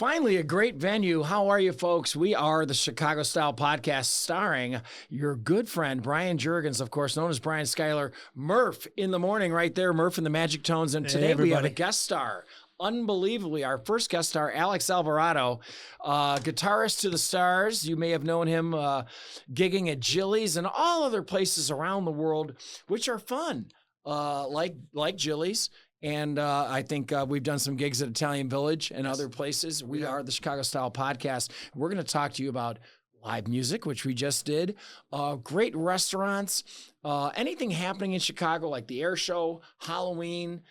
Finally, a great venue. How are you, folks? We are the Chicago Style Podcast starring your good friend, Brian Jurgens, of course, known as Brian Schyler. Murph in the morning right there, Murph in the Magic Tones. And today we have a guest star. Unbelievably, our first guest star, Alex Alvarado, guitarist to the stars. You may have known him gigging at Jilly's and all other places around the world, which are fun, like Jilly's. And I think we've done some gigs at Italian Village and other places. We are the Chicago Style Podcast. We're going to talk to you about live music, which we just did, great restaurants, anything happening in Chicago, like the Air Show, Halloween.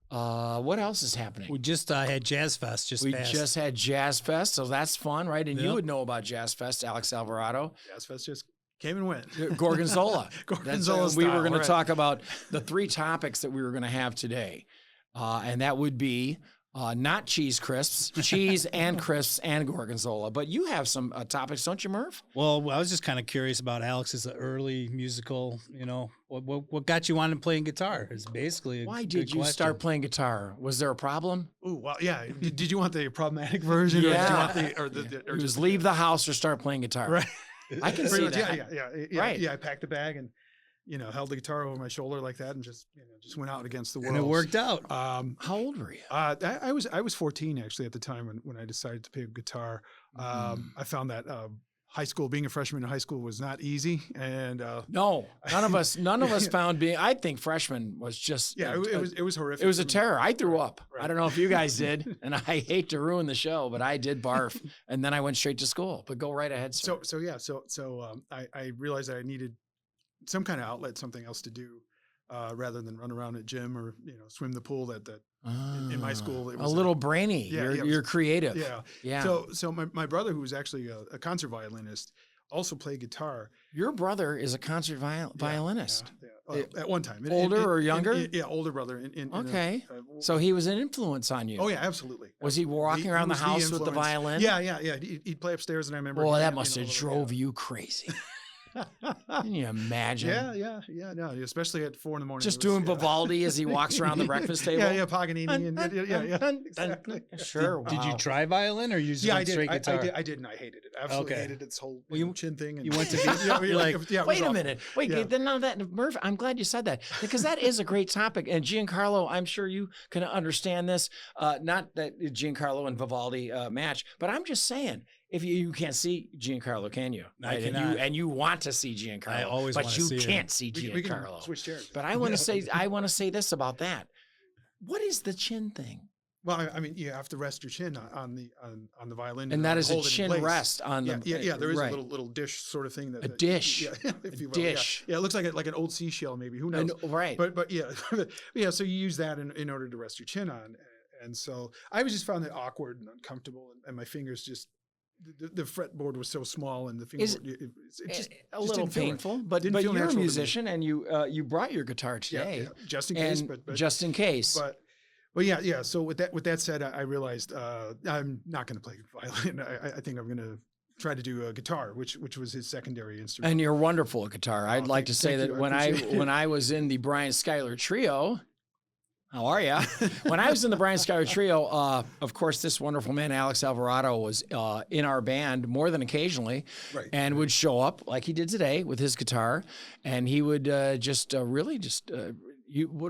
What else is happening? We just had Jazz Fest. We just had Jazz Fest, so that's fun, right? And you would know about Jazz Fest, Alex Alvarado. Jazz Fest just came and went. Gorgonzola. Gorgonzola we were going to talk about the three topics that we were going to have today. And that would be not cheese crisps, cheese and crisps and Gorgonzola. But you have some topics, don't you, Murph? Well, I was just kind of curious about Alex's early musical, what got you on to playing guitar is basically Why did you start playing guitar? Was there a problem? Oh, well, yeah. Did you want the problematic version? Yeah. Or did you want or just leave the house or start playing guitar? Right. I can see that. Yeah. Right. Yeah, I packed the bag and, held the guitar over my shoulder like that and just went out against the world. And it worked out. How old were you? I was 14 actually at the time when I decided to pick guitar. I found that high school, being a freshman in high school was not easy. And no, none of us found being. I think freshman was just it was horrific. It was a terror. I threw up. Right. I don't know if you guys did, and I hate to ruin the show, but I did barf, and then I went straight to school. But go right ahead. Sir. So I realized that I needed some kind of outlet, something else to do, rather than run around at gym or swim the pool. In my school, it was a little brainy. You're creative. Yeah. So my brother, who was actually a concert violinist, also played guitar. Your brother is a concert violinist. Yeah. At one time. Older or younger? Older brother. Okay. So he was an influence on you. Oh yeah, absolutely. Was he walking around the house with the violin? Yeah. He'd play upstairs, and I remember. Well, that must have drove you crazy. Can you imagine? Yeah. No, especially at 4 a.m. Just doing Vivaldi as he walks around the breakfast table. Yeah, Paganini. Exactly. Sure. Wow. Did you try violin or you just went straight guitar? I did, and I hated it. Absolutely hated this whole chin thing. And you went to wait a minute. Wait, then now that Murph, I'm glad you said that because that is a great topic. And Giancarlo, I'm sure you can understand this. Not that Giancarlo and Vivaldi match, but I'm just saying. If you can't see Giancarlo, can you? I cannot. And you want to see Giancarlo, I always want to see but you can't see Giancarlo. We can switch chairs. But I want to say this about that. What is the chin thing? Well, I mean, you have to rest your chin on the violin, and that is a chin rest on the. Yeah. There is a little dish sort of thing a dish. If you will. Dish. Yeah, it looks like an old seashell, maybe. Who knows? Right. But yeah. So you use that in order to rest your chin on, and so I just found it awkward and uncomfortable, and my fingers just. The fretboard was so small, and the fingerboard it just a little painful. But you're a musician, and you brought your guitar today, just in case. But just in case. But yeah. So with that said, I realized I'm not going to play violin. I think I'm going to try to do a guitar, which was his secondary instrument. And you're wonderful at guitar. I'd like to say that when I was in the Brian Schyler trio. How are you? When I was in the Brian Schyler trio, of course, this wonderful man, Alex Alvarado, was in our band more than occasionally and would show up like he did today with his guitar. And he would what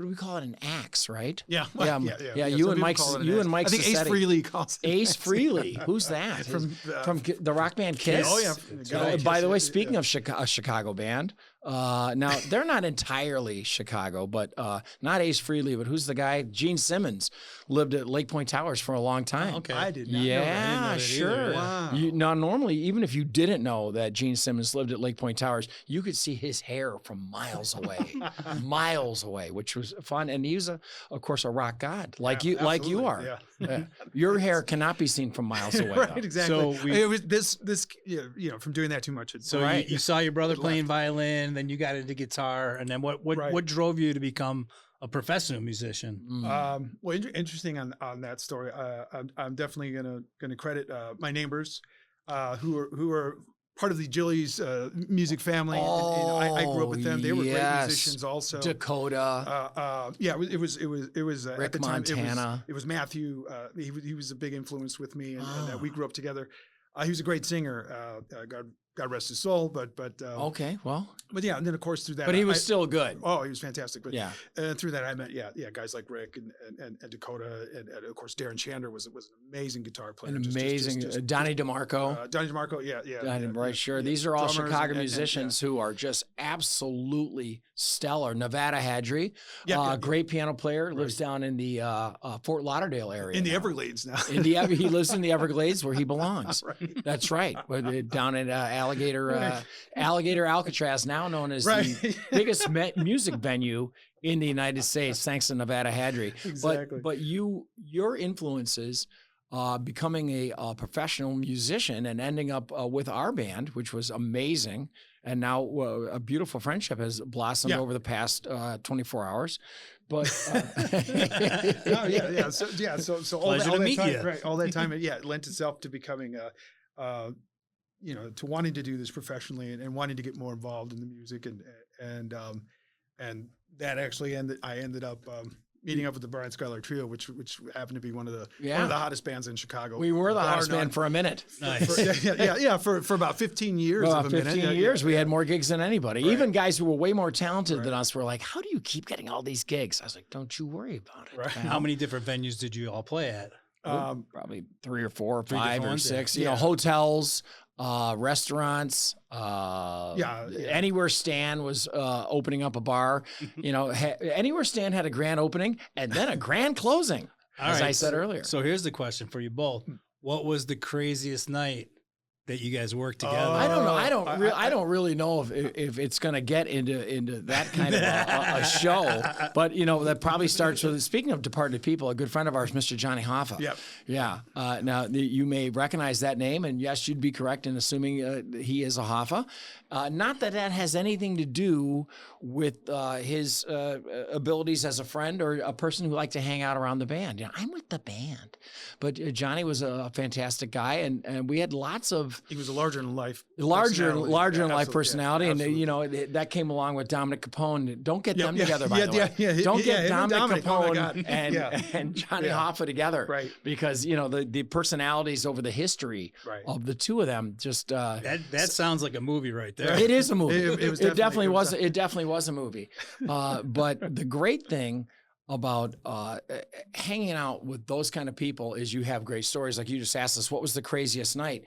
do we call it? An axe, right? Yeah. You and Mike. I think Ace Frehley calls it. Ace Frehley. Who's that? From the rock band Kiss? Oh, yeah. By the way, speaking of a Chicago band, now they're not entirely Chicago, but not Ace Frehley, but who's the guy? Gene Simmons lived at Lake Point Towers for a long time. Okay. I did not know that. Yeah, sure. Wow. Now, normally, even if you didn't know that Gene Simmons lived at Lake Point Towers, you could see his hair from miles away, which was fun. And he was, of course, a rock god, like you are. Yeah. Your hair cannot be seen from miles away. Right, exactly. So it was this from doing that too much. So you saw your brother playing violin, then you got into guitar, and then what drove you to become a professional musician? Well, interesting on that story. I'm definitely gonna credit my neighbors, who are part of the Jilly's music family. I grew up with them. They were great musicians also. Dakota. Yeah, it was Rick at the time, Montana. it was Matthew. He was a big influence with me, and we grew up together. He was a great singer. God rest his soul. But okay, well, but yeah, and then of course through that, but he was still good. Oh, he was fantastic. But yeah, through that I met guys like Rick and Dakota, and of course Darren Chander was an amazing guitar player. Donnie DeMarco. Donnie DeMarco, yeah. Sure. These are all Chicago musicians who are just absolutely stellar. Nevada Hadry, great piano player, lives down in the Fort Lauderdale area. In the Everglades now. He lives in the Everglades where he belongs. Right. That's right. Down in Alligator Alcatraz, now known as the biggest music venue in the United States, thanks to Nevada Hadry. Exactly. But your influences, becoming a professional musician and ending up with our band, which was amazing, and now a beautiful friendship has blossomed over the past 24 hours. But So all that time, it lent itself to becoming to wanting to do this professionally and wanting to get more involved in the music, and that actually I ended up meeting up with the Brian Schyler Trio, which happened to be one of the hottest bands in Chicago. We were the hottest band for a minute. Nice. For about 15 years. About 15 years, we had more gigs than anybody. Right. Even guys who were way more talented than us were like, "How do you keep getting all these gigs?" I was like, "Don't you worry about it." Right. How many different venues did you all play at? Probably 3 or 4 or 5 or 6. Yeah. Hotels, restaurants. Anywhere Stan was opening up a bar. Anywhere Stan had a grand opening and then a grand closing, as I said earlier. So here's the question for you both: what was the craziest night that you guys worked together? I don't know. I don't really know if it's going to get into that kind of a show. But that probably starts with, speaking of departed people, a good friend of ours, Mr. Johnny Hoffa. Yep. Yeah. Now you may recognize that name, and yes, you'd be correct in assuming he is a Hoffa. Not that has anything to do with his abilities as a friend or a person who liked to hang out around the band. I'm with the band, but Johnny was a fantastic guy, and we had lots of. He was a larger than life personality, and that came along with Dominic Capone. Don't get them together, by the way. Don't get Dominic Capone and Johnny Hoffa together, right? Because the personalities over the history of the two of them just that sounds like a movie right there. It is a movie. It definitely was a movie. But the great thing about hanging out with those kind of people is you have great stories. Like you just asked us, what was the craziest night?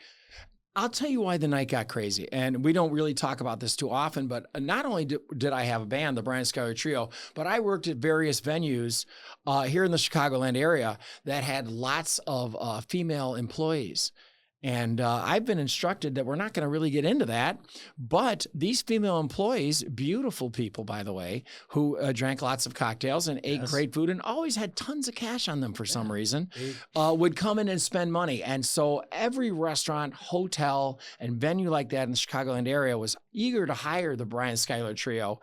I'll tell you why the night got crazy. And we don't really talk about this too often, but not only did I have a band, the Brian Schyler Trio, but I worked at various venues here in the Chicagoland area that had lots of female employees. And I've been instructed that we're not going to really get into that. But these female employees, beautiful people, by the way, who drank lots of cocktails and ate great food and always had tons of cash on them for some reason, would come in and spend money. And so every restaurant, hotel, and venue like that in the Chicagoland area was eager to hire the Brian Schyler Trio,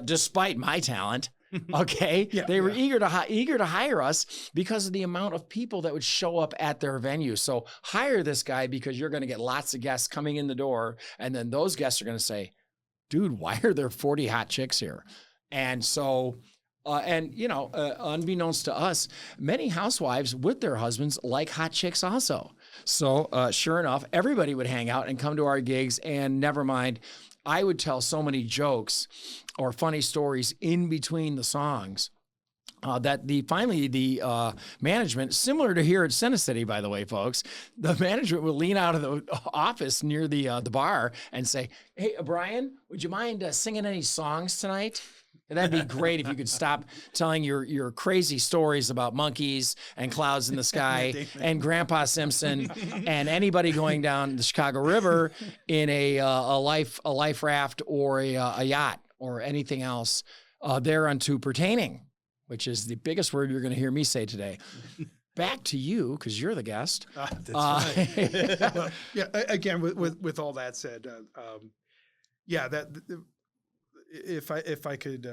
despite my talent. Okay. They were eager to hire us because of the amount of people that would show up at their venue. So hire this guy because you're going to get lots of guests coming in the door. And then those guests are going to say, dude, why are there 40 hot chicks here? And so, unbeknownst to us, many housewives with their husbands like hot chicks also. So sure enough, everybody would hang out and come to our gigs, and never mind, I would tell so many jokes or funny stories in between the songs that the management, similar to here at CineCity, by the way, folks, the management would lean out of the office near the bar and say, "Hey, Brian, would you mind singing any songs tonight?" And that'd be great if you could stop telling your crazy stories about monkeys and clouds in the sky and Grandpa Simpson and anybody going down the Chicago River in a life raft or a yacht or anything else thereunto pertaining, which is the biggest word you're going to hear me say today. Back to you, because you're the guest. That's right. Well, again, with all that said, if I could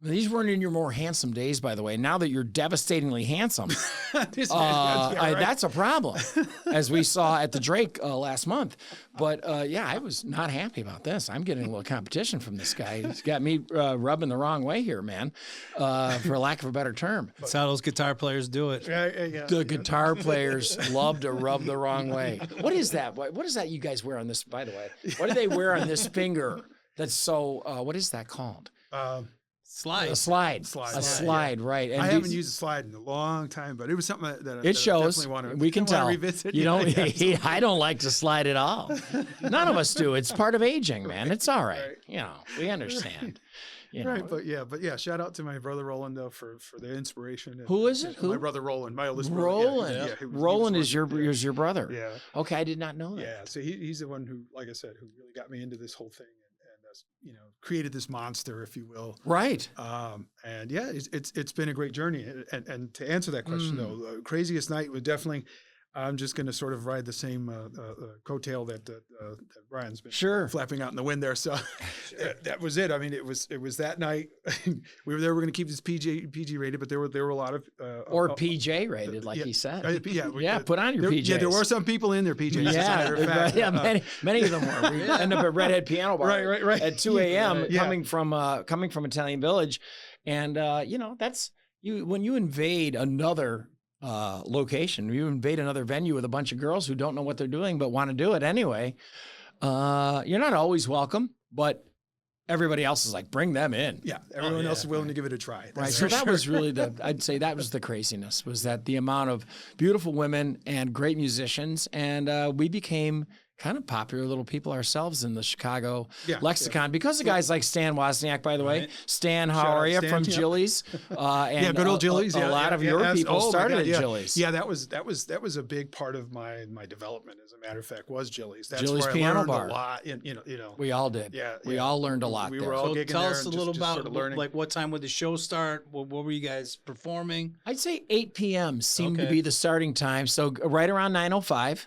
These weren't in your more handsome days, by the way. Now that you're devastatingly handsome, Right. that's a problem, as we saw at the Drake last month. But yeah, I was not happy about this. I'm getting a little competition from this guy. He's got me rubbing the wrong way here, man, for lack of a better term. That's how those guitar players do it. The guitar players love to rub the wrong way. What is that? What is that you guys wear on this, by the way? What do they wear on this finger? That's so, what is that called? Slide. A slide, right. And I haven't used a slide in a long time, but it was something that it shows. I definitely We can tell. Revisit. You don't. I don't like to slide at all. None of us do. It's part of aging, man. It's all right. You know, we understand. You know. Right, but yeah, shout out to my brother Roland though for the inspiration. And, Who is it? Who? My brother Roland, my oldest brother. Roland. Yeah, he was Roland is your brother. Yeah. Okay, I did not know that. Yeah, so he's the one who, like I said, who really got me into this whole thing and created this monster, if you will. Right. And yeah, it's been a great journey. And to answer that question though, craziest night was definitely. I'm just going to sort of ride the same coattail that Brian's been flapping out in the wind there. So that was it. I mean, it was that night. We were there. We're going to keep this PG rated, but there were a lot of or PJ rated, like he said. Put on your PJs. Yeah, there were some people in their PJs. Yeah, many of them were. We ended up at Redhead Piano Bar right. at 2 a.m. coming from Italian Village, and that's you when you invade another location. You invade another venue with a bunch of girls who don't know what they're doing but want to do it anyway. You're not always welcome, but everybody else is like, bring them in. Yeah, everyone else is willing to give it a try. Right. So that was really I'd say that was the craziness, was that the amount of beautiful women and great musicians, and we became kind of popular little people ourselves in the Chicago lexicon because of guys like Stan Wozniak, by the way. Stan, how are you? From Jilly's. And good old Jilly's. A lot of your people started at Jilly's. Yeah, that was a big part of my development. As a matter of fact, was Jilly's. That's Jilly's where Piano I learned Bar. a lot. You know, we all did. Yeah, we all learned a lot. We there. were all So gigging tell there us a and little just about sort of learning. like what time would the show start? What were you guys performing? I'd say 8 p.m. seemed to be the starting time. So right around 9:05.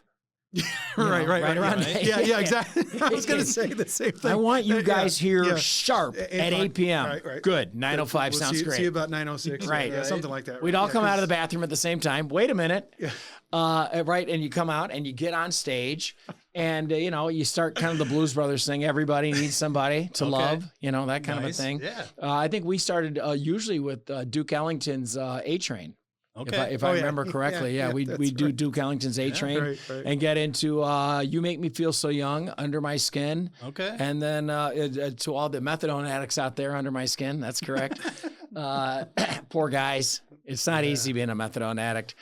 Right around. Yeah, exactly. I was going to say the same thing. I want you guys here sharp at 8 p.m. Right. Good. 9:05 sounds great. See you about 9:06. Right. Yeah, something like that. We'd all come out of the bathroom at the same time. Wait a minute. Yeah. Right. And you come out and you get on stage and, you start kind of the Blues Brothers thing. Everybody needs somebody to love, that kind of a thing. Yeah. I think we started usually with Duke Ellington's A-Train. Okay. If I remember correctly, we do Duke Ellington's A-Train and get into You Make Me Feel So Young, Under My Skin. Okay. And then to all the methadone addicts out there, Under My Skin. That's correct. Poor guys. It's not easy being a methadone addict.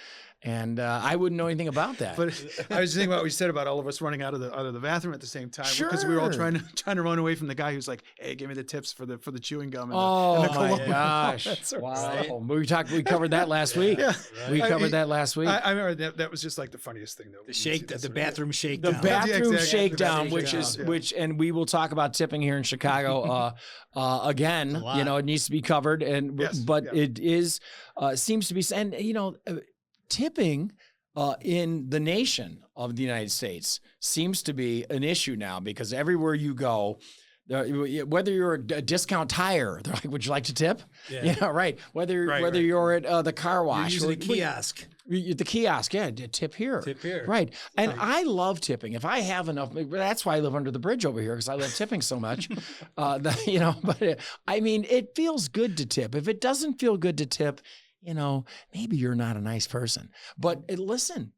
And I wouldn't know anything about that. But I was thinking about what you said about all of us running out of the bathroom at the same time because we were all trying to run away from the guy who's like, "Hey, give me the tips for the chewing gum." And the my gosh! Wow, we covered that last week. Yeah. We covered that last week. I remember that was just like the funniest thing though. The bathroom shakedown. The bathroom shakedown, Exactly. which and we will talk about tipping here in Chicago again. It needs to be covered, it is seems to be, and tipping in the nation of the United States seems to be an issue now because everywhere you go, whether you're a discount tire, they're like, "Would you like to tip?" Yeah. Right. Whether you're at the car wash, usually kiosk. The kiosk, tip here. Tip here. Right. And I love tipping. If I have enough, that's why I live under the bridge over here because I love tipping so much. But it feels good to tip. If it doesn't feel good to tip, maybe you're not a nice person. But listen,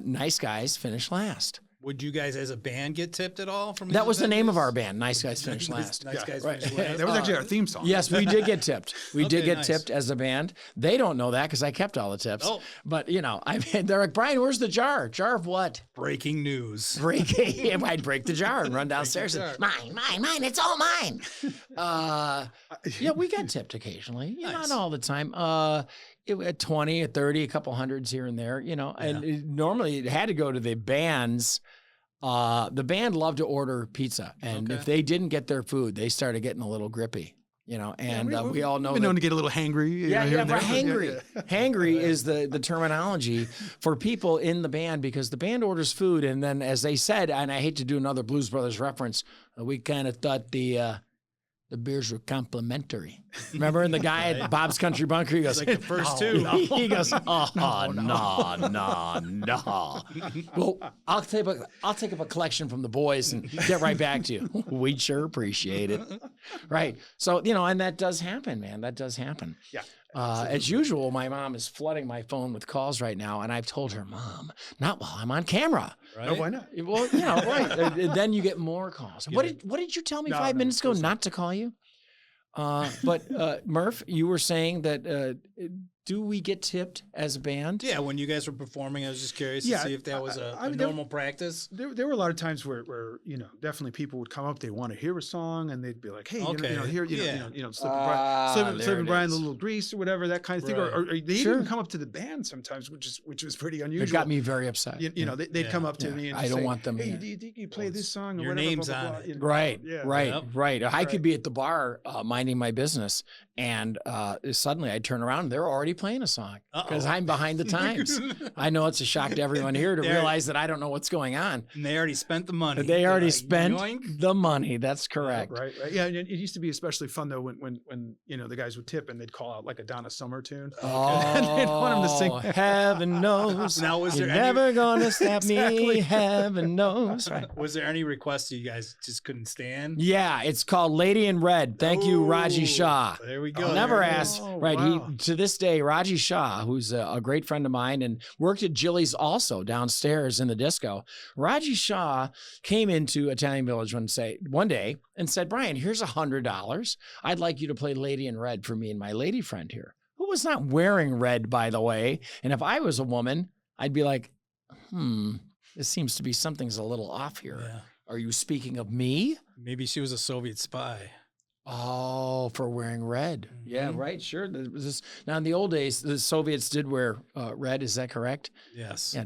nice guys finish last. Would you guys as a band get tipped at all from that was the name of our band, Nice Guys Finish Last. Nice Guys Finish Last. That was actually our theme song. Yes, we did get tipped. We did get tipped as a band. They don't know that because I kept all the tips. Oh. But, they're like, "Brian, where's the jar? Jar of what?" Breaking news. I'd break the jar and run downstairs and, mine, it's all mine. We got tipped occasionally. Not all the time. At 20, at 30, a couple hundreds here and there, and normally it had to go to the bands. The band loved to order pizza, and if they didn't get their food, they started getting a little grippy, and we all know. We've been known to get a little hangry. Hangry. Hangry is the terminology for people in the band because the band orders food, and then as they said, and I hate to do another Blues Brothers reference, we kind of thought the The beers were complimentary. Remember, and the guy at Bob's Country Bunker, he goes, like the first two. He goes, no. Well, I'll take up a collection from the boys and get right back to you. We'd sure appreciate it. Right. So, and that does happen, man. That does happen. Yeah. As usual, my mom is flooding my phone with calls right now, and I've told her, Mom, not while I'm on camera. Right? No, why not? Well, right. Then you get more calls. What did you tell me 5 minutes ago not to call you? But Murph, you were saying that do we get tipped as a band? Yeah, when you guys were performing, I was just curious to see if that was a normal practice. There were a lot of times where definitely people would come up, they want to hear a song, and they'd be like, hey, Slippin' Brian, the Little Grease or whatever, that kind of thing. Or they even come up to the band sometimes, which was pretty unusual. It got me very upset. They'd come up to me and I don't say, want them. Hey, do you think you play this song? Or your whatever, name's blah, blah, on blah, it. Right, Yeah. right. I could be at the bar minding my business, and suddenly I turn around and they're already playing a song because I'm behind the times. I know it's a shock to everyone here to realize that I don't know what's going on. And they already spent the money. They already spent yoink. the money. That's correct. Right. Yeah, and it used to be especially fun though when the guys would tip and they'd call out like a Donna Summer tune. And they'd want them to sing. Heaven knows. Now, was there You're never gonna stop me. Heaven knows. Right. Was there any requests you guys just couldn't stand? Yeah, it's called Lady in Red. Thank you, Raji Shah. There we go. Never asked. Right. Wow. He to this day, Raji Shah, who's a great friend of mine and worked at Jilly's also downstairs in the disco. Raji Shah came into Italian Village one day and said, Brian, here's $100. I'd like you to play Lady in Red for me and my lady friend here, who was not wearing red, by the way. And if I was a woman, I'd be like, this seems to be something's a little off here. Yeah. Are you speaking of me? Maybe she was a Soviet spy. Oh, for wearing red. Yeah, right. Sure. Now, in the old days, the Soviets did wear red. Is that correct? Yes. Yeah.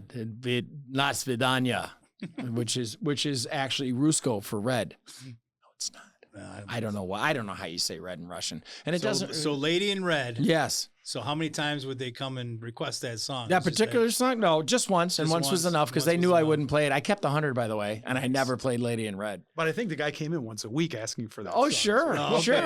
Na svidanya, which is actually Rusko for red. No, it's not. I don't know why. I don't know how you say red in Russian. And it doesn't. So Lady in Red. Yes. So how many times would they come and request that song? That particular song? No, just once. And once was enough because they knew I wouldn't play it. I kept 100, by the way, and I never played Lady in Red. But I think the guy came in once a week asking for that. Oh, song. sure. Oh, Sure.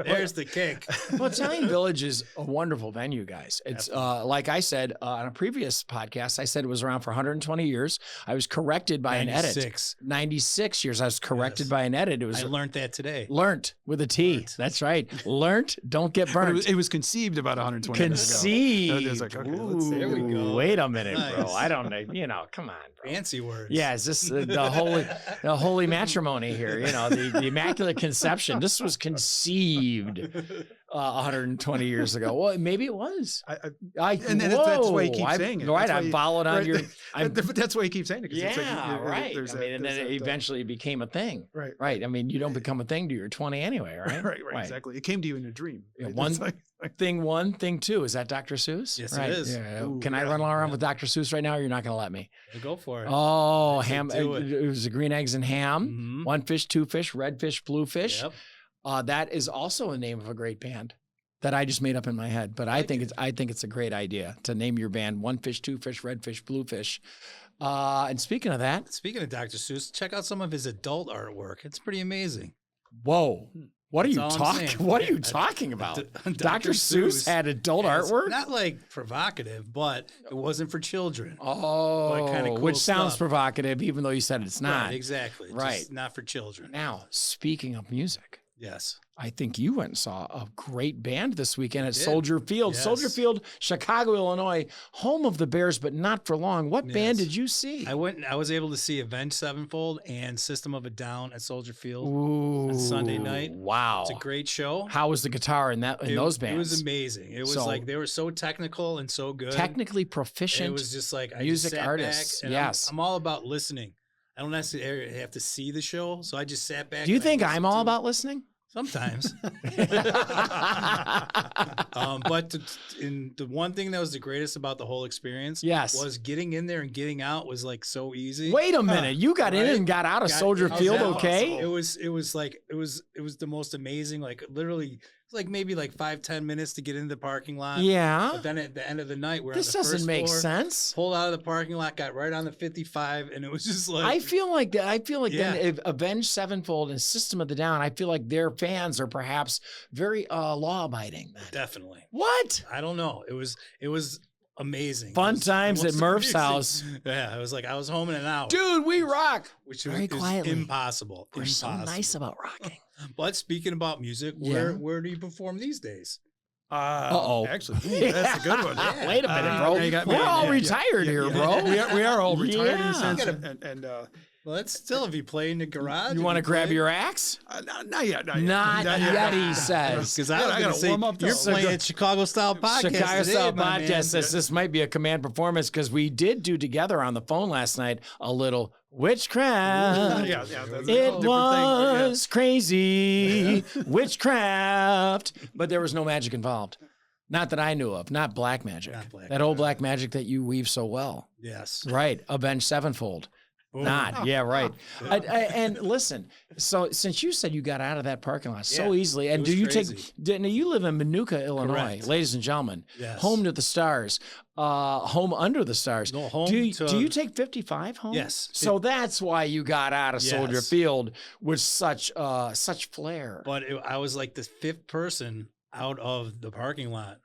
There's the kick. Well, Italian Village is a wonderful venue, guys. It's like I said on a previous podcast, I said it was around for 120 years. I was corrected by an edit. 96 years. I was corrected by an edit. I learned that today. Learnt with a T. Learnt. That's right. Learnt. Don't get burnt. It was conceived about 120 Conceived. years ago. It was like, okay, let's see. There we go. Wait a minute, bro. Nice. I don't know. Come on, bro. Fancy words. Yeah, is this the holy matrimony here? The Immaculate Conception. This was conceived 120 years ago. Well, maybe it was. And that's why he keeps saying it. Right, I followed on your. That's why he keeps saying it. Yeah, right. And then it eventually became a thing. Right. Right. I mean, you don't become a thing till you're 20 anyway, right? Right. Exactly. It came to you in a dream. Yeah, Right? one It's like- thing two. Is that Dr. Seuss? Yes, right. it is. Yeah. Ooh, Can I run around with Dr. Seuss right now? Or you're not going to let me. Go for it. Oh, I said ham. do it. It was the green eggs and ham. Mhm. One fish, two fish, red fish, blue fish. Yep. That is also a name of a great band that I just made up in my head. But I think it's a great idea to name your band One Fish, Two Fish, Red Fish, Blue Fish. And speaking of that, Speaking of Dr. Seuss, check out some of his adult artwork. It's pretty amazing. whoa. What are you That's all I'm talking? saying. What are you talking about? Dr. Seuss had adult And it's artwork. Not like provocative, but it wasn't for children. Oh, kinda cool which sounds stuff. provocative, even though you said it's not. Right, exactly. Right. Just not for children. Now, speaking of music, Yes. I think you went and saw a great band this weekend at did. Soldier Field. Yes. Soldier Field, Chicago, Illinois, home of the Bears, but not for long. What band Yes. did you see? I was able to see Avenged Sevenfold and System of a Down at Soldier Field. Ooh, on Sunday night. Wow. It's a great show. How was the guitar in those bands? It was amazing. It was So- like they were so technical and so good. Technically proficient. It was just like music I just sat artists, back and yes. I'm all about listening. I don't necessarily have to see the show, so I just sat back. Do you and I think listened I'm all to it. about listening? Sometimes. But the one thing that was the greatest about the whole experience Yes. was getting in there and getting out was like so easy. Wait a minute. You got in Right? and got out of Got Soldier out. Field, That okay? It was the most amazing, like literally like maybe like 5-10 minutes to get into the parking lot. Yeah. But then at the end of the night, we're This on the doesn't first make floor, sense. Pulled out of the parking lot, got right on the 55, and it was just like I feel like Yeah. then if Avenged Sevenfold and System of the Down, I feel like their fans are perhaps very law abiding. definitely. What? I don't know. It was amazing. Fun It was times at most Murph's amazing. house. Yeah, it was like I was home in an hour, Dude, we rock. which very is quietly. impossible. We're so Impossible. nice about rocking. But speaking about music, Yeah. where do you perform these days? Uh-oh. Actually, that's a good one. Yeah. Wait a minute, bro. now you got me. We're all Yeah. retired here, bro. We are all retired in Yeah. a sense, Gotta- and Well, that's still if you play in the garage. You want to grab your axe? not yet. Not yet, he says. Because I Yeah, was I going to gotta say, warm up you're though. playing Chicago Style Podcast Chicago today, Style my man. Podcast says this might be a command performance because we did do together on the phone last night a little witchcraft. yeah, that's a It different thing, was crazy witchcraft, but there was no magic involved. Not that I knew of. Not black magic. Not black that old black magic that you weave so well. Yes. Right. Avenged Sevenfold. Boom. Not. Yeah, right. And listen, so since you said you got out of that parking lot so Yeah, easily, it and was do you crazy. now you live in Manuka, Illinois, Correct. ladies and gentlemen, Yes. home to the stars, home under the stars. No, home do you, to- do you take 55 home? Yes. So that's why you got out of Soldier Yes. Field with such flair. But I was like the fifth person out of the parking lot.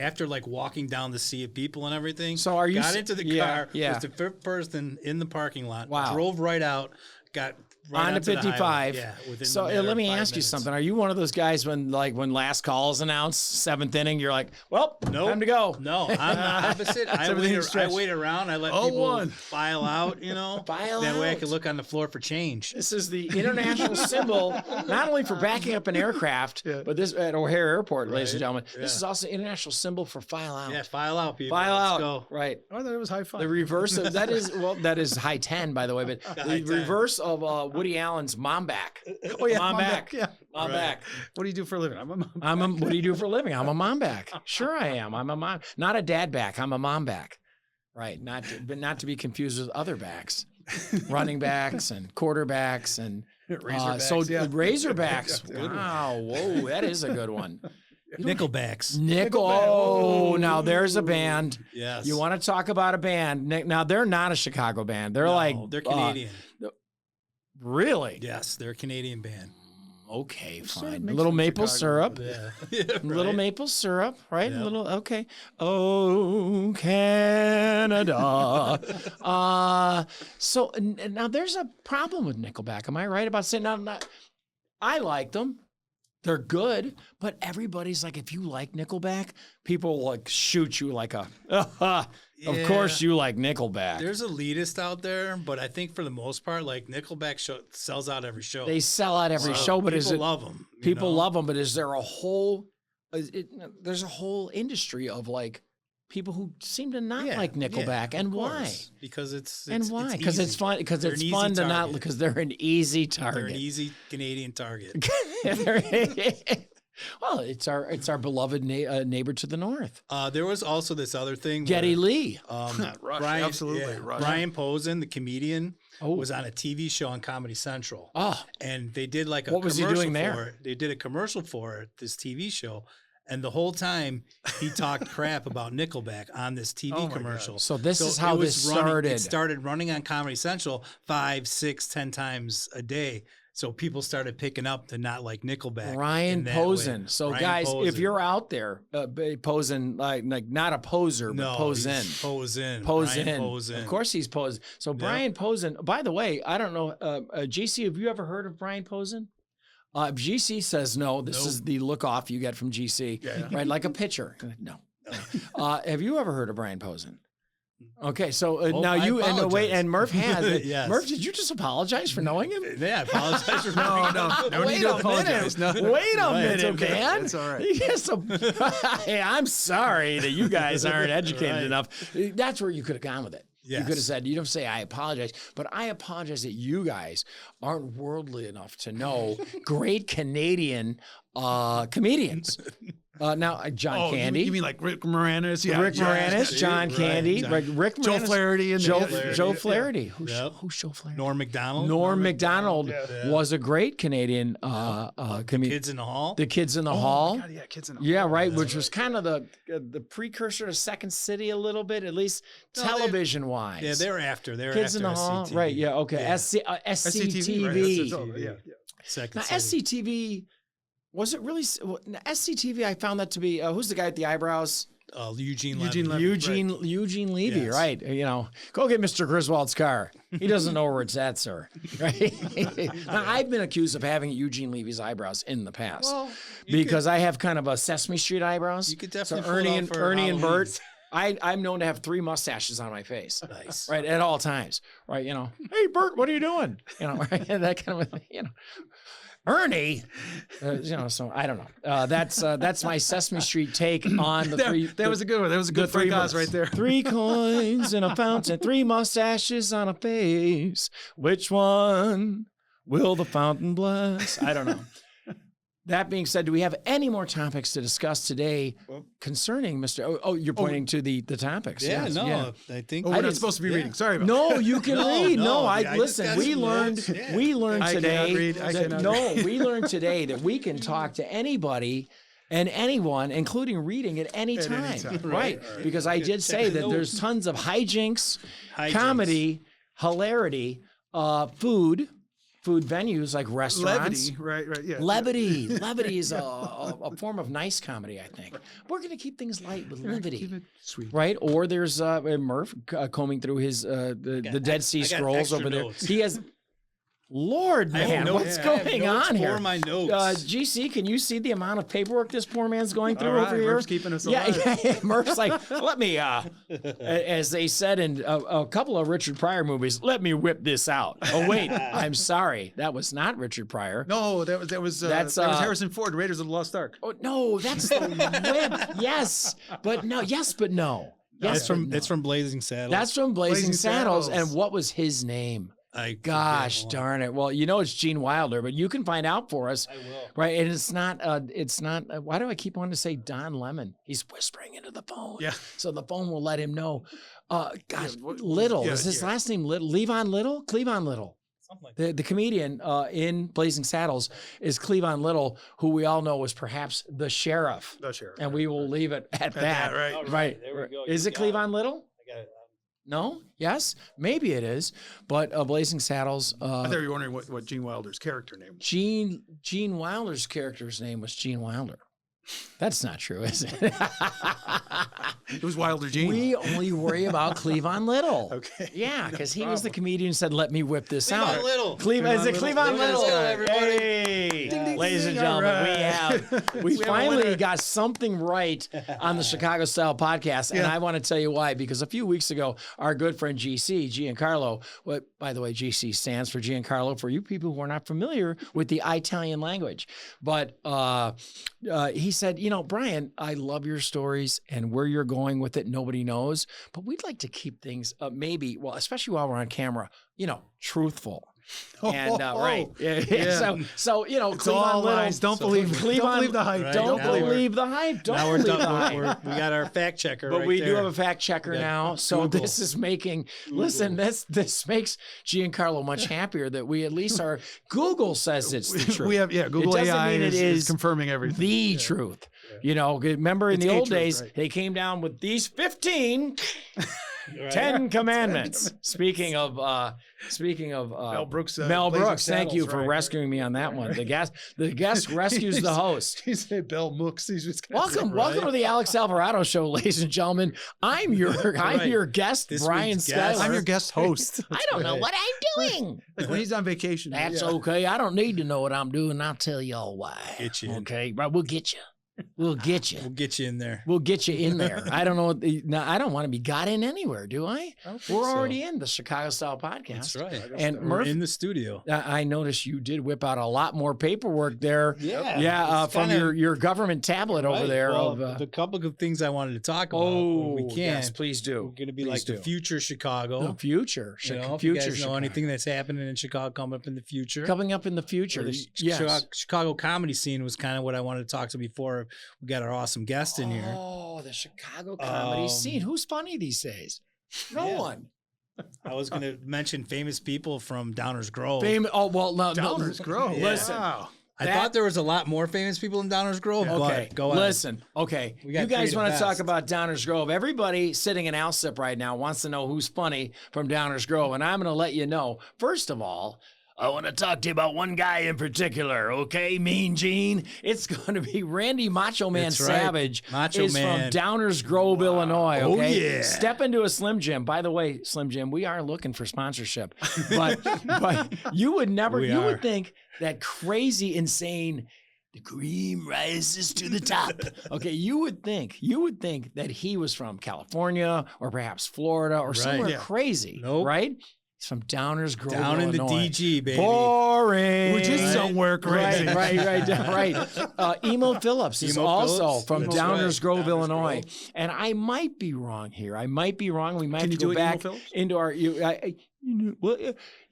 After like walking down the sea of people and everything, So are you got s- into the yeah, car, yeah. was the fifth person in the parking lot, Wow. drove right out, got right On to onto the highway. 55. Yeah, within So the matter let of me 5 ask you minutes. something. Are you one of those guys when last call is announced, seventh inning, you're like, well, Nope. time to go. No, I'm the opposite. I everything wait around. I let Oh, people one. file out, File that way I out. can look on the floor for change. This is the international symbol, not only for backing up an aircraft, Yeah. but this at O'Hare Airport, ladies and Right. gentlemen. Yeah. This is also an international symbol for file out. Yeah, file out, people. File Let's out. go. Right. I thought it was high five. The reverse of that is high 10, by the way, but the High 10. reverse of Woody Allen's mom back. Oh yeah, Mom back. Yeah. Mom Right. back. What do you do for a living? I'm a mom. What do you do for a living? I'm a mom back. Sure I am. I'm a mom, not a dad back. I'm a mom back. Right. But not to be confused with other backs, running backs and quarterbacks and Razorbacks, yeah. Razorbacks. Yeah, Wow. Whoa. That is a good one. Nickelbacks. Nickel. Oh, now there's a band. Yes. You want to talk about a band? Now they're not a Chicago band. They're they're Canadian. Really? Yes, they're a Canadian band. Okay, Sort of fine. A mixed little with maple Chicago. syrup. Yeah. Little Right. maple syrup, right? Yeah. A little okay. Oh, Canada. So now there's a problem with Nickelback. Am I right about saying now? I like them. They're good, but everybody's like, if you like Nickelback, people like shoot you like a. Of course, you like Nickelback. There's elitist out there, but I think for the most part, like Nickelback sells out every show. They sell out every show, but is people it love them? people love them? But is there a whole? There's a whole industry of like people who seem to not like Nickelback, and why? Because it's And why? Because it's easy. fun. Because They're it's an easy fun to not. target. Because they're an easy They're target. an easy Canadian target. Well, it's our beloved neighbor to the north, There was also this other thing. Geddy where, Lee. Rush, Brian, absolutely. yeah, Rush. Brian Posen, the comedian, Oh. was on a TV show on Comedy Central. Oh, And they did like a What was he commercial doing there? for it. They did a commercial for it, this TV show. And the whole time he talked crap about Nickelback on this TV Oh my commercial. so this is how it was this running- started. It started running on Comedy Central 5, 6, 10 times a day. So people started picking up to not like Nickelback. Ryan in that Posen. way. So Ryan guys, if Posen. you're out there, Posen, like not a poser, but no, Posen. he's Posen. Posen. Brian Posen. Of course he's Posen. So Brian Posen, by the way, I don't know, GC, have you ever heard of Brian Posen? GC says no. This is the look off you get from GC, right? Like a pitcher. No. Have you ever heard of Brian Posen? Okay, so now I you and wait, apologize. and Murph has. Yes. Murph, did you just apologize for knowing him? Yeah, I apologize for No Wait need to a apologize. minute. No. Wait a Right, minute, it's okay. man. It's all right. Yes, hey, I'm sorry that you guys aren't educated Right. enough. That's where you could have gone with it. You Yes. could have said, you don't say I apologize, but I apologize that you guys aren't worldly enough to know great Canadian comedians. Now, John Candy. You mean like Rick Moranis? Yeah, Rick Moranis, John Candy, Rick Moranis, Joe Flaherty, and Joe Flaherty. Who's Joe Flaherty? Norm Macdonald. Norm Macdonald was a great Canadian comedian. Kids in the Hall. The Kids in the Hall. My God, yeah, Kids in the Hall. Yeah, right. Which was kind of the precursor to Second City a little bit, at least television wise. Yeah, they're after. Kids in the Hall. SCTV. Right. Yeah. Okay. Yeah. SCTV. Right, yeah. Second Now, City. SCTV. Was it really SCTV? I found that to be who's the guy with the eyebrows? Eugene Eugene Levy. Levy. Eugene Levy, Yes. right? You know, go get Mr. Griswold's car. He doesn't know where it's at, sir. Right? Now, I've been accused of having Eugene Levy's eyebrows in the past Well, because I have kind of a Sesame Street eyebrows. You could definitely so pull it Ernie off and for Ernie and Halloween. Bert. I'm known to have 3 mustaches on my face. Nice. Right, at all times. Right, you know, hey Bert, what are you doing? You know, right, that kind of, you know. Ernie, you know, so I don't know. That's my Sesame Street take on the three. That was a good one. That was a good three Frank Oz right there. 3 coins in a fountain, 3 mustaches on a face. Which one will the fountain bless? I don't know. That being said, do we have any more topics to discuss today concerning Mr. Oh, you're pointing to the topics. Yeah, yes, no, yeah. I think Oh, we're not supposed to be reading. Sorry about No, you can read. No, I I just listen. got We some learned. notes. Yeah. We learned I today. cannot read. I cannot No, read. we learned today that we can talk to anybody and anyone, including reading at any At any time. time. Right? Because I did say that there's tons of hijinks, comedy, hilarity, food venues like restaurants. Levity, right, yeah. Levity. Levity is a form of nice comedy, I think. We're going to keep things light with levity. Keep it sweet. Right? Or there's Murph combing through his the Dead Sea I got Scrolls extra over there. notes. He has Lord, I have man, notes. what's I have going notes on here? for my notes. GC, can you see the amount of paperwork this poor man's going through All right, over here? Murph's keeping us yeah, alive. yeah, Murph's like, let me, as they said in a couple of Richard Pryor movies, let me whip this out. Oh wait, I'm sorry, that was not Richard Pryor. No, that was Harrison Ford, Raiders of the Lost Ark. Oh no, that's the whip. Yes, but no. Yes, but no. Yes, It's from Blazing Saddles. That's from Blazing Saddles. Saddles. And what was his name? Gosh forget. darn it. Well, you know it's Gene Wilder, but you can find out for us. I will. Right. And it's not, why do I keep wanting to say Don Lemon? He's whispering into the phone. Yeah. So the phone will let him know. Gosh, what- Little. yeah, Is his yeah. last name Little? Cleavon Little? Cleavon Little. Something like that. The comedian in Blazing Saddles is Cleavon Little, who we all know was perhaps the sheriff. The sheriff. And we will leave it at that. right. All Right. There we go. Is You it got it. Cleavon Little? I got it. No? Yes? Maybe it is. But Blazing Saddles. I thought you were wondering what Gene Wilder's character name was. Gene Wilder's character's name was Gene Wilder. That's not true, is it? It was Wilder Gene. We only worry about Cleavon Little. Okay. Yeah, because he was the comedian who said, let me whip this Cleavon out. Little. Is it Cleavon Look at Little? this guy, everybody. Hey, Ding, ding, ladies ding, and gentlemen, all we right. have We have a finally winner. got something right on the Chicago Style Podcast, and Yeah. I want to tell you why. Because a few weeks ago, our good friend GC, Giancarlo, what by the way, GC stands for Giancarlo for you people who are not familiar with the Italian language, but he said, you know, Brian, I love your stories and where you're going with it, nobody knows, but we'd like to keep things especially while we're on camera, you know, truthful. And right, Yeah. So you know, It's Cleavon all Little, lies. Don't believe the hype. Right. Don't Now we're- believe the hype. Don't Now we're believe the done. hype. We got our fact checker. But right we there. do have a fact checker Yeah. now, so Google. this is making. Listen, this makes Giancarlo much happier that we at least are. Google says it's the truth. We have Google doesn't AI mean it is is confirming everything. the truth. You know, remember in It's the a old truth, days, right. they came down with these 15 Right. 10 commandments. Speaking of Mel Brooks. Mel Blazing Brooks, thank you Saddles, for right, rescuing me on that one. The guest rescues the host. He said Bell Mooks. He's just Welcome to the Alex Alvarado Show, ladies and gentlemen. I'm your guest, This Brian week's guest. Schuyler. I'm your guest host. I don't know what I'm doing. Like when he's on vacation. That's yeah. okay. I don't need to know what I'm doing. I'll tell y'all why. Get you in. Okay, right? We'll get you. We'll get you. We'll get you in there. We'll get you in there. I don't know. No, I don't want to be got in anywhere, do I? We're already in the Chicago Style Podcast. That's right. And We're Murph, in the studio. I noticed you did whip out a lot more paperwork there. Yeah. From your government tablet over there. Well, of the couple of things I wanted to talk about. We can. Yes, please do. We're going to be Please like do. the future Chicago. The future. You know, if future you guys know Chicago. anything that's happening in Chicago coming up in the future. Coming up in the future. Or the Yes. Chicago comedy scene was kind of what I wanted to talk to before we got our awesome guest in here. Oh, the Chicago comedy scene. Who's funny these days? No one. I was going to mention famous people from Downers Grove. Downers Grove. Yeah. Listen. Wow. I thought there was a lot more famous people in Downers Grove. Okay, But go ahead. listen. Okay, We got you guys three to want to talk best. about Downers Grove? Everybody sitting in Alsip right now wants to know who's funny from Downers Grove, and I'm going to let you know. First of all, I want to talk to you about one guy in particular, okay? Mean Gene. It's going to be Randy Macho Man That's right. Savage. Macho is Man. from Downers Grove, Illinois, Oh, okay? yeah. Step into a Slim Jim. By the way, Slim Jim, we are looking for sponsorship. But you would never, We you are. would think that crazy, insane, the cream rises to the top. Okay, you would think that he was from California or perhaps Florida or somewhere Yeah. crazy, Nope. right? He's from Downers Grove, Down in the Illinois. DG, baby. Boring. We're just somewhere crazy. Right. Emo Phillips is Emo also Phillips? from That's Downers right. Grove, Downers Illinois. Grove. And I might be wrong here. We might have Can to you go do it, back Emo Phillips? into our.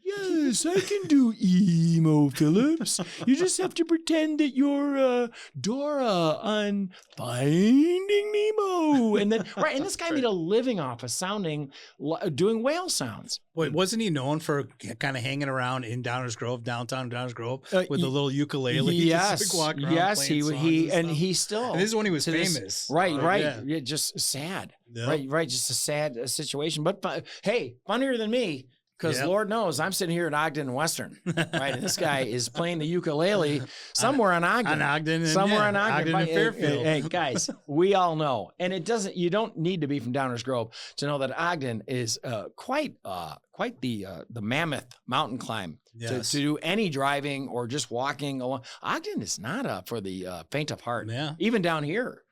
Yes, I can do Emo Phillips. You just have to pretend that you're Dora on Finding Nemo, and then and this guy made a living off of doing whale sounds. Wait, wasn't he known for kind of hanging around in Downers Grove, downtown Downers Grove, with a little ukulele? Yes, just walk around yes, playing songs and stuff? he still. And this is when he was to this- famous. Right. Yeah. Yeah, just sad. Yep. Right. Just a sad situation. But hey, funnier than me. Because Yep. Lord knows I'm sitting here in Ogden and Western, right? And this guy is playing the ukulele somewhere on Ogden. On Ogden and- somewhere yeah, on Ogden. Ogden and Hey, Fairfield. Hey, guys, we all know. And you don't need to be from Downers Grove to know that Ogden is quite the mammoth mountain climb Yes. to do any driving or just walking along. Ogden is not for the faint of heart. Yeah. Even down here,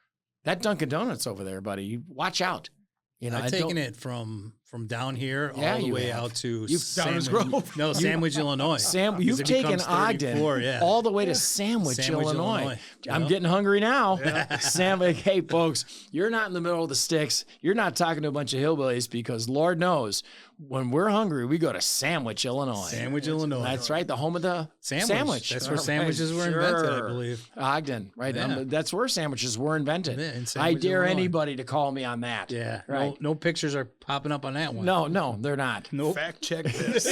that Dunkin' Donuts over there, buddy, you watch out. You know, I've taken it from down here Yeah, all the you way have. out to Downers Sandwich, Grove. No, Sandwich, Illinois. You've As it taken becomes Ogden 34, yeah. all the way to Sandwich, Illinois. I'm Yep. getting hungry now. Sandwich, hey folks, you're not in the middle of the sticks. You're not talking to a bunch of hillbillies because Lord knows when we're hungry, we go to Sandwich, Illinois. Sandwich, Illinois. That's right, the home of the sandwich. That's where All right, sandwiches were invented, I sure. believe. Ogden, right? Yeah. That's where sandwiches were invented. Yeah, in I Sandwich, dare Illinois. anybody to call me on that. Yeah. Right. No pictures are popping up on that one. No, they're not. Nope. Fact check this.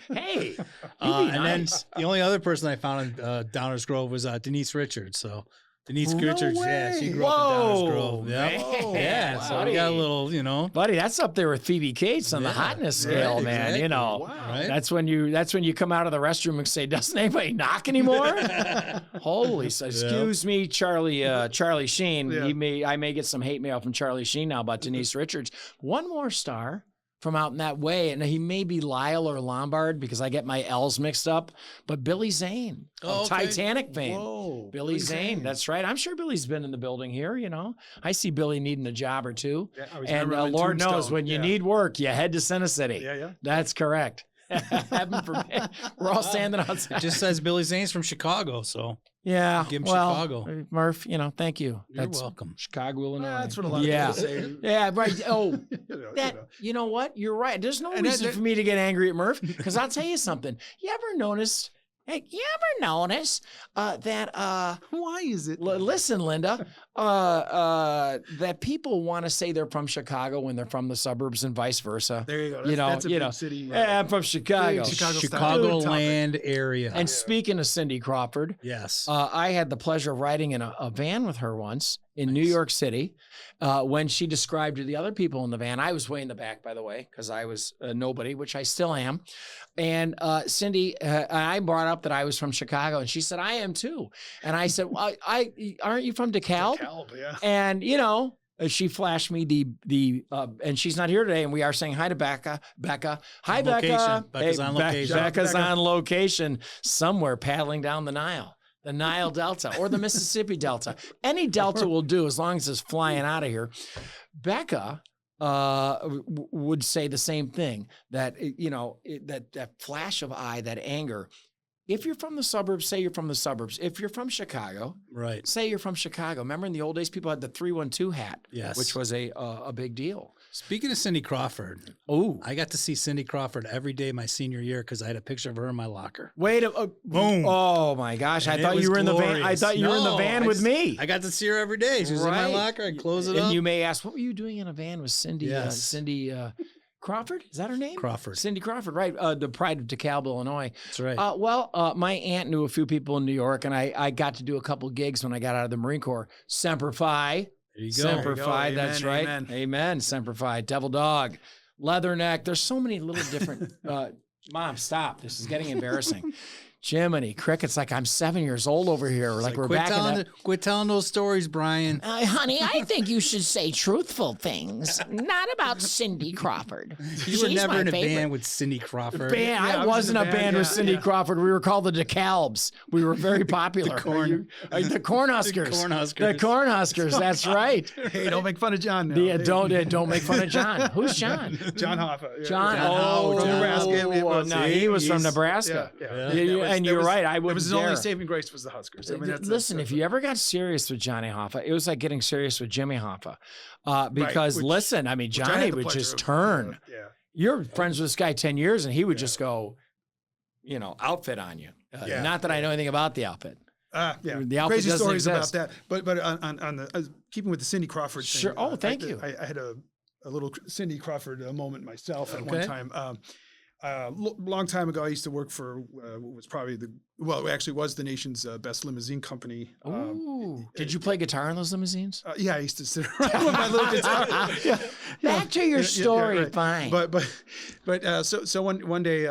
Hey, you And be nice. then the only other person I found in Downers Grove was Denise Richards. So Denise No Richards, yeah, she way. grew up in Downers Whoa, Grove. man. Yeah. So we got a little, Buddy, that's up there with Phoebe Cates on the Yeah, hotness scale, right, man. exactly. You know, Wow. Right? that's when you come out of the restroom and say, "Doesn't anybody knock anymore?" Holy, excuse me, Charlie Sheen. Yeah. I may get some hate mail from Charlie Sheen now about Denise Richards. One more star from out in that way, and he may be Lyle or Lombard because I get my L's mixed up. But Billy Zane of Titanic fame. Whoa. Billy Zane, that's right. I'm sure Billy's been in the building here. You know, I see Billy needing a job or two. Yeah, I was And never on Lord knows Tombstone. when you Yeah. need work, you head to CineCity. Yeah. That's correct. Heaven forbid. We're all standing outside. It just says Billy Zane's from Chicago. So yeah. give him well, Chicago. Murph, thank you. You're welcome. Chicago, Illinois. That's what a lot of yeah. people say. Yeah, right. Oh, You know. you know what? You're right. There's no And reason that- for me to get angry at Murph because I'll tell you something. You ever notice that Why is it? listen, Linda, that people want to say they're from Chicago when they're from the suburbs and vice versa. There you go. You know, That's a you big know. city. Yeah, I'm from Chicago. Big Chicago style. Chicagoland area. And speaking of Cindy Crawford, yes. I had the pleasure of riding in a van with her once in New York City. When she described to the other people in the van, I was way in the back, by the way, because I was nobody, which I still am. And Cindy, I brought up that I was from Chicago, and she said, I am too. And I said, well, aren't you from DeKalb? DeKalb, yeah. And, she flashed me and she's not here today, and we are saying hi to Becca. Hi, On Becca. location. Becca's on location. Becca's Becca. on location somewhere paddling down the Nile. the Nile Delta or the Mississippi Delta. Any Delta will do as long as it's flying out of here. Becca would say the same thing, that, that flash of eye, that anger. If you're from the suburbs, say you're from the suburbs. If you're from Chicago, right, say you're from Chicago. Remember in the old days, people had the 312 hat, yes, which was a big deal. Speaking of Cindy Crawford, I got to see Cindy Crawford every day my senior year because I had a picture of her in my locker. Boom! Oh my gosh! I thought you were in the van. I thought you were in the van with me. I got to see her every day. She was in my locker. I'd close it up. And you may ask, what were you doing in a van with Cindy? Yes. Cindy Crawford? Is that her name? Crawford. Cindy Crawford, right? The pride of DeKalb, Illinois. That's right. My aunt knew a few people in New York, and I got to do a couple gigs when I got out of the Marine Corps. Semper Fi. There you go. Semper Fi, Amen, that's right. amen. Semper Fi. Devil Dog. Leatherneck. There's so many little different. Mom, stop. This is getting embarrassing. Jiminy crickets, like I'm 7 years old over here. Like we're back in that. Quit telling those stories, Brian. Honey, I think you should say truthful things, not about Cindy Crawford. You were never in a band with Cindy Crawford. I wasn't a band with Cindy Crawford. We were called the DeKalbs. We were very popular. The Cornhuskers. The Cornhuskers. That's right. Hey, don't make fun of John now. Yeah, don't make fun of John. Who's John? John Hoffa. Yeah. John. From Nebraska. He was from Nebraska. And you're right. I wouldn't It was his only saving grace was the Huskers. I mean, listen, if you ever got serious with Johnny Hoffa, it was like getting serious with Jimmy Hoffa. Because listen, I mean, Johnny would just turn. You're friends with this guy 10 years, and he would just go, outfit on you. Not that I know anything about the outfit. The crazy stories about that. But on the keeping with the Cindy Crawford thing. Sure. Oh, thank you. I had a little Cindy Crawford moment myself at one time. Long time ago, I used to work for what was probably was the nation's best limousine company. Did you play guitar in those limousines? Yeah, I used to sit around with my little guitar. Back to your story, right. fine. But so one day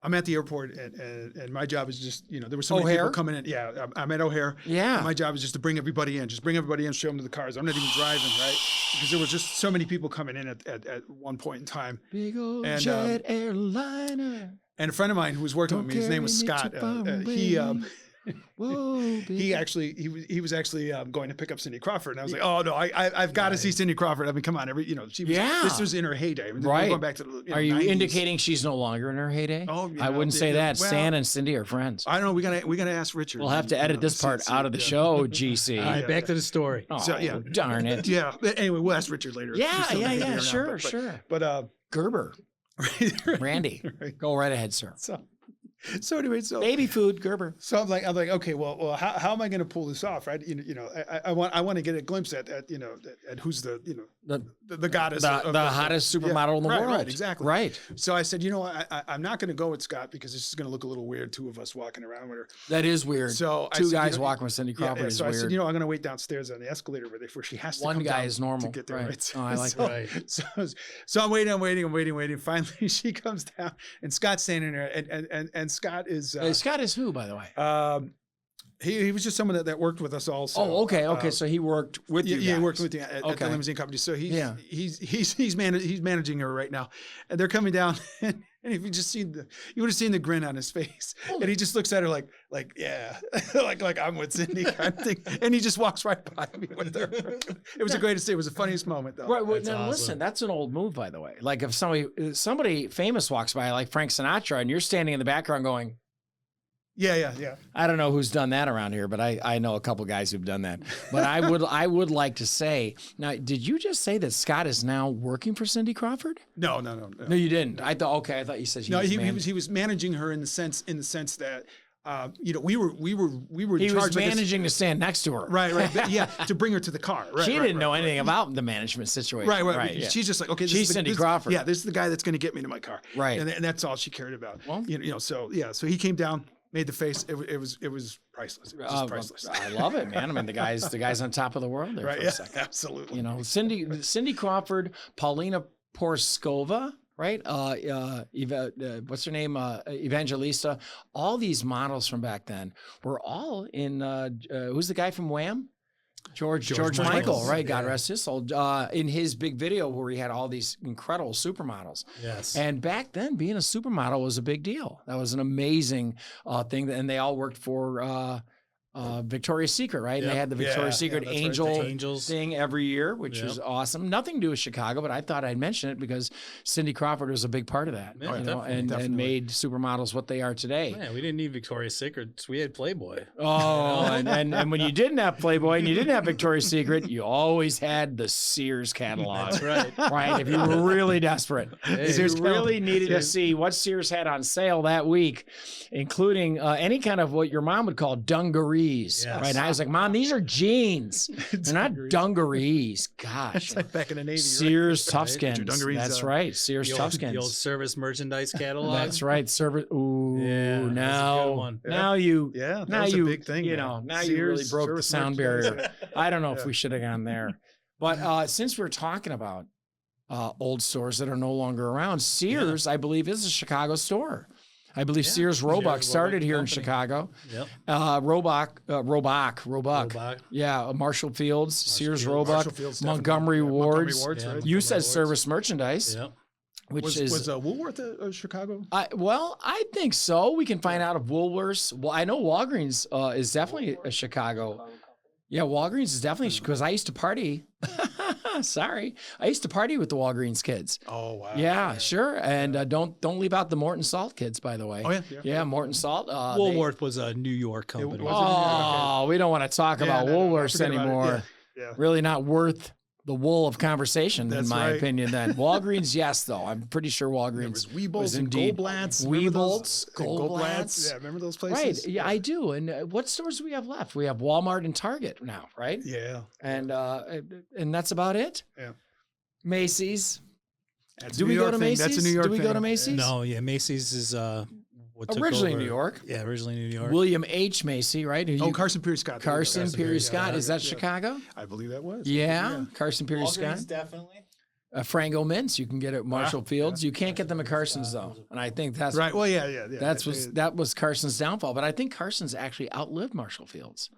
I'm at the airport and my job is just there were so many people coming in. Yeah, I'm at O'Hare. Yeah, and my job is just to bring everybody in, show them to the cars. I'm not even driving, right? Because there was just so many people coming in at one point in time. Big old jet airliner. And a friend of mine who was working with me, his name was Scott. He was actually going to pick up Cindy Crawford, and I was like, oh no, I've got to see Cindy Crawford. I mean, come on, this was in her heyday. I mean, right. We're going back to the Are you 90s. indicating she's no longer in her heyday? Oh, I wouldn't say that. Well, Stan and Cindy are friends. I don't know. We gotta ask Richard. We'll have to edit this part out of the show. GC. All right, back to the story. Oh, so, darn it. Yeah. Anyway, we'll ask Richard later. Yeah. Sure. But Gerber, Randy, go right ahead, sir. So anyway, baby food, Gerber. So I'm like, okay, well, how am I going to pull this off, right? I want to get a glimpse at who's the goddess, the hottest supermodel in the world. Right, exactly. Right. So I said, I'm not going to go with Scott because it's just going to look a little weird, two of us walking around with her. That is weird. So two guys walking with Cindy Crawford is weird. So I said, I'm going to wait downstairs on the escalator where she has to. One guy is normal to get there. Right. Oh, I like that. So I'm waiting. Finally, she comes down, and Scott's standing there, and Scott is Scott is who, by the way? He was just someone that worked with us also. Oh, okay. So he worked with you. Yeah, he worked with you at the limousine company. So he's managing her right now, and they're coming down. And if you just you would have seen the grin on his face, and he just looks at her like yeah, like I'm with Cindy kind of thing, and he just walks right by me with her. It was the greatest day. It was the funniest moment though. Right. Well, now listen, that's an old move, by the way. Like if somebody famous walks by, like Frank Sinatra, and you're standing in the background going. Yeah. I don't know who's done that around here, but I know a couple guys who've done that. But I would like to say, now, did you just say that Scott is now working for Cindy Crawford? No, you didn't. I thought you said he was managing her in the sense that we were he was managing to stand next to her. Right. Yeah, to bring her to the car. Right. She didn't know anything about the management situation. Right. Yeah. She's just like, okay, she's Cindy Crawford. Yeah, this is the guy that's going to get me to my car. Right. And that's all she cared about. Well, so he came down. Made the face. It was priceless. It was just priceless. I love it, man. I mean, the guy's on top of the world there for a second. Absolutely. Cindy Crawford, Paulina Porskova, right? What's her name? Evangelista. All these models from back then were all in. Who's the guy from Wham? George Michael, right? Yeah. God rest his soul. In his big video where he had all these incredible supermodels. Yes. And back then, being a supermodel was a big deal. That was an amazing thing. And they all worked for Victoria's Secret, right? And they had the Victoria's Secret that's right, Angels thing every year, which was awesome. Nothing to do with Chicago, but I thought I'd mention it because Cindy Crawford was a big part of that, Yeah, you know, definitely. and made supermodels what they are today. Man, we didn't need Victoria's Secret. We had Playboy. Oh, and when you didn't have Playboy and you didn't have Victoria's Secret, you always had the Sears catalog. That's right. Right, if you were really desperate. Hey, If you Sears really catalog. needed to see what Sears had on sale that week, including any kind of what your mom would call dungarees. Yes. Right, and I was like, Mom, these are jeans. They're not dungarees. Gosh. It's like back in the Navy. Sears Right? Toughskins. Your dungarees, That's right. Sears The old Toughskins. service merchandise catalog. That's right. Service. Ooh, Yeah, that's a good now, one. now you. Yeah, that now was you, a big thing. you man. know, now you really Sears, broke the service sound merchandise. barrier. I don't know if Yeah. we should have gone there. But since we're talking about old stores that are no longer around, Sears, I believe, is a Chicago store. I believe Sears Roebuck Sears started Roebuck here in Company. Chicago. Yep. Roebuck. Roebuck. Yeah, Marshall Fields, Sears Fields. Roebuck, Marshall Fields, definitely. Montgomery Yeah, Wards. Montgomery Wards, Yeah. right? You said Wards. service merchandise, Yep. which was is Woolworth a Chicago? well, I think so. We can find out if Woolworths. Well, I know Walgreens is definitely a Chicago. Yeah, Walgreens is definitely because I used to party. Sorry, I used to party with the Walgreens kids. Oh wow. Yeah, sure. And don't leave out the Morton Salt kids, by the way. Oh yeah. Yeah, Morton Salt. Woolworth was a New York company. was it? Oh, we don't want to talk about Woolworths forget about it. anymore. Yeah. Really not worth the wool of conversation, in That's my right. opinion. Then Walgreens, yes, though. I'm pretty sure There Walgreens was Weebles was and indeed Goldblatts. Weebles, Goldblatts. Goldblatts. Yeah, remember those Right. places? Yeah, I do. And what stores do we have left? We have Walmart and Target now, right? Yeah. And that's about it. Yeah. Macy's. That's Do a we New go York to thing. Macy's? That's a New York Do we go thing. to Macy's? No, yeah, Macy's is what took Originally over. New York. Yeah, originally New York. William H. Macy, right? Oh, Carson Pierce Scott. There you go. Carson Peary Scott. Yeah, Is that yeah. Chicago? I believe that was. Yeah. Carson Peary Scott. definitely. Frango mints you can get at Marshall Fields. You can't get them at Carson's though, and I think that's Right. Well, yeah. that was Carson's downfall. But I think Carson's actually outlived Marshall Fields.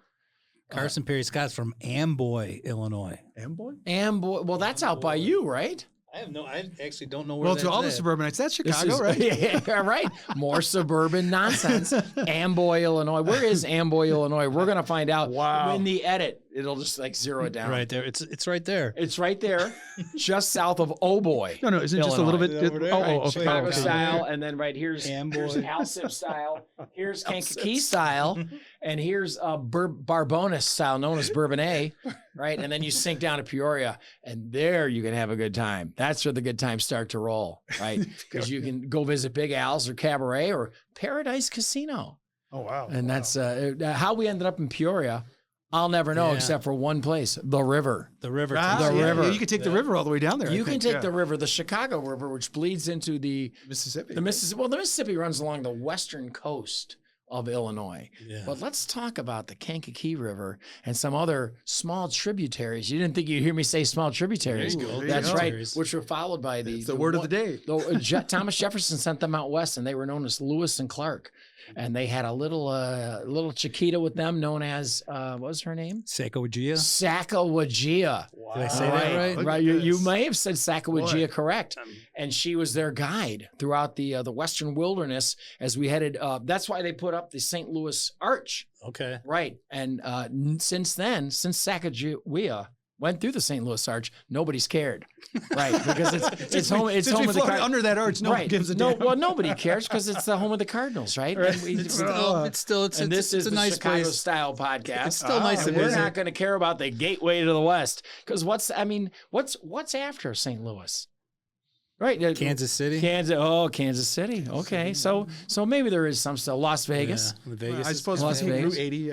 Carson Perry Scott's from Amboy, Illinois. Amboy. And boy, well, that's out by you, right? I actually don't know where. Well, that's to all the at. suburbanites, that's This Chicago, is- right? Yeah, right. More suburban nonsense. Amboy, Illinois. Where is Amboy, Illinois? We're gonna find out. Wow. In the edit, it'll just like zero it down. Right there. It's right there. It's right there, just south of Oh Boy. No, isn't it just a little bit? Illinois. Over there. Oh, Right, Chicago okay. style, and then right here's Amboy. Alsip style. Here's Kankakee style, and here's Barbonis style, known as Bourbonnais, right? And then you sink down to Peoria, and there you can have a good time. That's where the good times start to roll, right? Because you can go visit Big Al's or Cabaret or Paradise Casino, Oh wow. and that's how we ended up in Peoria. I'll never know Yeah. except for one place: the river. The river. The river. Yeah, you can take the river all the way down there. You I can think, take yeah. the river, the Chicago River, which bleeds into the Mississippi. Mississippi. Well, the Mississippi runs along the western coast of Illinois. Yeah. But let's talk about the Kankakee River and some other small tributaries. You didn't think you'd hear me say small tributaries. There you go. That's There you right, Tributaries. which were followed by It's the word of the day. Thomas Jefferson sent them out west, and they were known as Lewis and Clark. And they had a little Chiquita with them, known as what was her name? Sacagawea. Sacagawea. Did I say that right? Look Right, at you this. may have said Sacagawea Boy. correct, and she was their guide throughout the western wilderness as we headed. That's why they put up the St. Louis Arch, Okay. right? And since then, since Sacagawea went through the St. Louis Arch, nobody's cared, right? Because it's home. It's Since home we of the floated under that arch, no one right. gives a no, damn. well, nobody cares because it's the home of the Cardinals, right? And we- It's still it's and this it's is a the nice Chicago place. style podcast. It's still nice to And we're visit. not going to care about the gateway to the West because what's after St. Louis, right? Kansas City. Kansas City. Okay, so maybe there is some still. Las Vegas, Yeah, Vegas. I is- suppose Las Route Vegas. 80.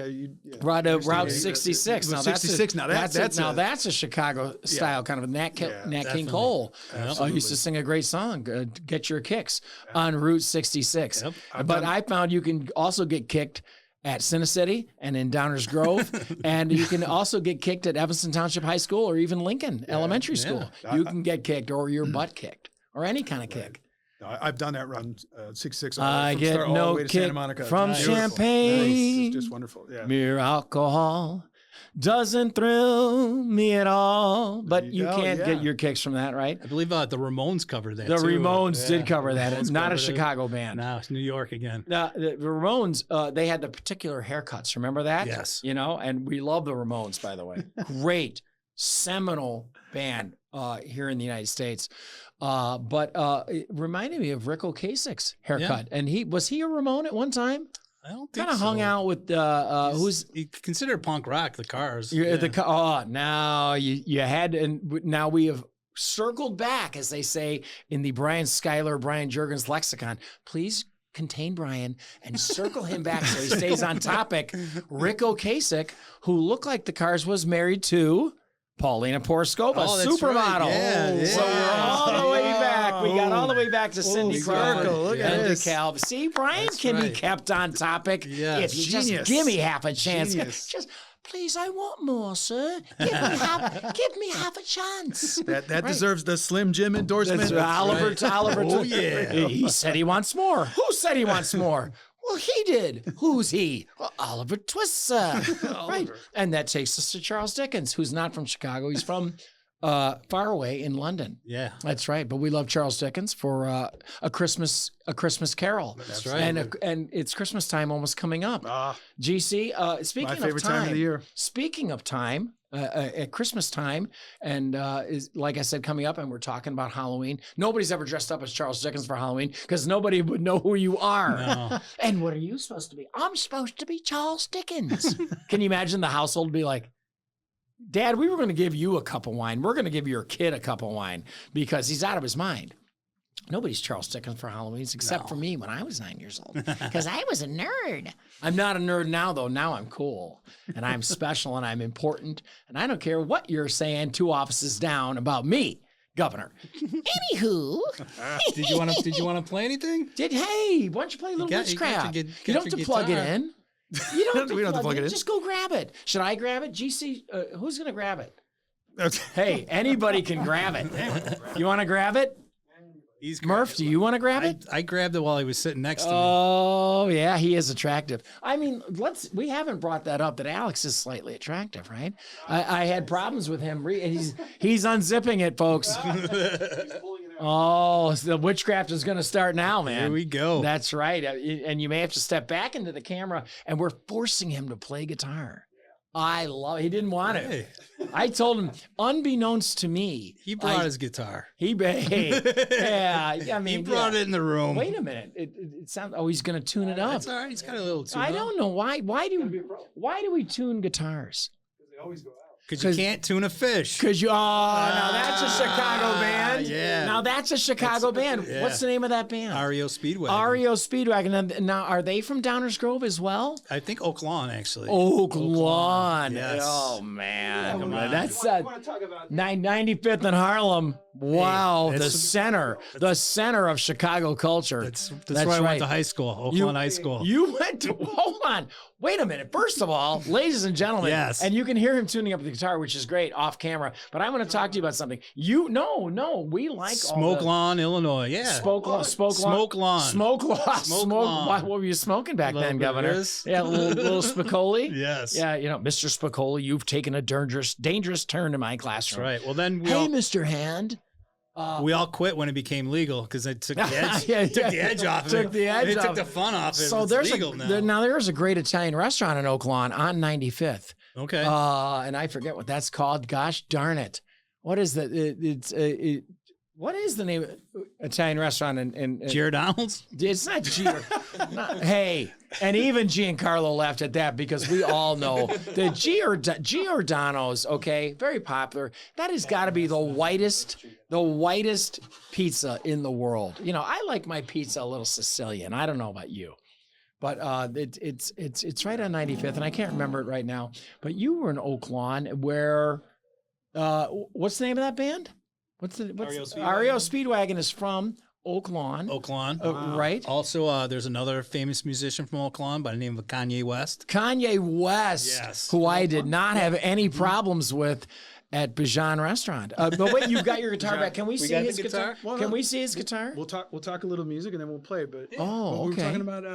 Route 80, 66. Now that's 66. Now that's a Chicago style kind of a Nat King definitely. Cole. Absolutely. Used to sing a great song, "Get Your Kicks" on Route 66. Yep. But I found you can also get kicked at CineCity and in Downers Grove, and you can also get kicked at Evanston Township High School or even Lincoln Elementary School. You can get kicked or your butt kicked or any kind of kick. No, I've done that run 66. I from get Star all the no way to Santa kick Monica. from Beautiful. champagne. It's just wonderful. Yeah. Mere alcohol doesn't thrill me at all. But you go, can't yeah. get your kicks from that, right? I believe the Ramones covered that. The too. Ramones did cover that. Ramones It's not a covered it. Chicago band. No, it's New York again. The Ramones, they had the particular haircuts. Remember that? Yes. You know, and we love the Ramones, by the way. Great, seminal band here in the United States. But it reminded me of Rick Ocasek's haircut. And was he a Ramone at one time? I don't think Kind of hung out with he considered punk rock, the Cars. Now you had, and now we have circled back, as they say in the Brian Schyler, Brian Jurgens lexicon. Please contain Brian and circle him back so he stays on topic. Rick Ocasek, who looked like the Cars, was married to Paulina Poroskova, supermodel. Right. Yeah, So we're all the way back. We got all the way back to Cindy Crawford Look at and this. DeKalb. See, Brian can be kept on topic Yes. if you just Genius. give me half a chance. Genius. Just please, I want more, sir. Give me half a chance. That deserves the Slim Jim endorsement. That's Oliver. Oh, yeah. He said he wants more. Who said he wants more? Well, he did. Who's he? Well, Oliver Twist, sir. Right. And that takes us to Charles Dickens, who's not from Chicago. He's from far away in London. Yeah. That's right. But we love Charles Dickens for a Christmas Carol. That's right. And it's Christmas time almost coming up. GC, speaking My of favorite time of the year. Speaking of time, at Christmas time, and is like I said, coming up, and we're talking about Halloween. Nobody's ever dressed up as Charles Dickens for Halloween because nobody would know who you are. No. And what are you supposed to be? I'm supposed to be Charles Dickens. Can you imagine the household be like, Dad, we were going to give you a cup of wine. We're going to give your kid a cup of wine because he's out of his mind. Nobody's Charles Dickens for Halloween except for me when I was 9 years old because I was a nerd. I'm not a nerd now, though. Now I'm cool and I'm special and I'm important. And I don't care what you're saying 2 offices down about me, Governor. Anywho. Did you want to play anything? Hey, why don't you play a little witchcraft? You don't have to plug it in. You don't have to, We don't have to plug plug it it in. in. Just go grab it. Should I grab it? GC, who's going to grab it? Okay. Hey, anybody can grab it. You want to grab it? Murph, do you want to grab it? I grabbed it while he was sitting next to me. Oh, yeah, he is attractive. I mean, we haven't brought that up that Alex is slightly attractive, right? I had problems with him. He's unzipping it, folks. Oh, the witchcraft is going to start now, man. Here we go. That's right. And you may have to step back into the camera, and we're forcing him to play guitar. I love it. He didn't want it. Hey. I told him, unbeknownst to me. He brought his guitar. Yeah, I mean. He brought it in the room. Wait a minute. It sounds, he's going to tune it up. That's all right. He's got a little tune I up. don't know why. Why do we tune guitars? They always go out. Because you can't tune a fish. Because now that's a Chicago band. Yeah. Now that's a Chicago band. yeah. What's the name of that band? REO Speedway. REO Speedwagon. Now, are they from Downers Grove as well? I think Oak Lawn, actually. Oak Lawn. Yes. Oh, man. Come on. That's You want to talk about 95th and Harlem. Wow. Hey, the center of Chicago culture. That's where I went to high school, Oak Lawn High School. You went to, hold on. Wait a minute. First of all, ladies and gentlemen, Yes. and you can hear him tuning up the guitar, which is great off camera, but I want to talk to you about something. We like Smoke Lawn, Illinois. Yeah. Smoke Lawn. Smoke Lawn. Smoke Lawn. Smoke Lawn. What were you smoking back then, Little Governor? bitters. Yeah, a little Spicoli. Yes. Yeah, Mr. Spicoli, you've taken a dangerous turn in my That's classroom. right. Well, then Hey, Mr. Hand. we all quit when it became legal because it took the edge, Yeah, took the edge off of it. Took the edge It off. took the fun off of it. So It's there's legal now. there's a great Italian restaurant in Oak Lawn on 95th. Okay. And I forget what that's called. Gosh darn it. What is that? What is the name of Italian restaurant in Giordano's? It's not hey, and even Giancarlo laughed at that because we all know the Giordano's, okay, very popular. That has got to be the whitest pizza in the world. I like my pizza a little Sicilian. I don't know about you. But it's right on 95th, and I can't remember it right now. But you were in Oak Lawn where what's the name of that band? REO Speedwagon is from Oak Lawn. Oak Lawn. Right. Also, there's another famous musician from Oak Lawn by the name of Kanye West. Kanye West, Yes. who I did not have any problems with at Bijan Restaurant. But wait, you've got your guitar back. Can we see got his the guitar? guitar? Well, Can no. we see his guitar? We'll talk a little music and then we'll play. But Oh, we were okay. talking about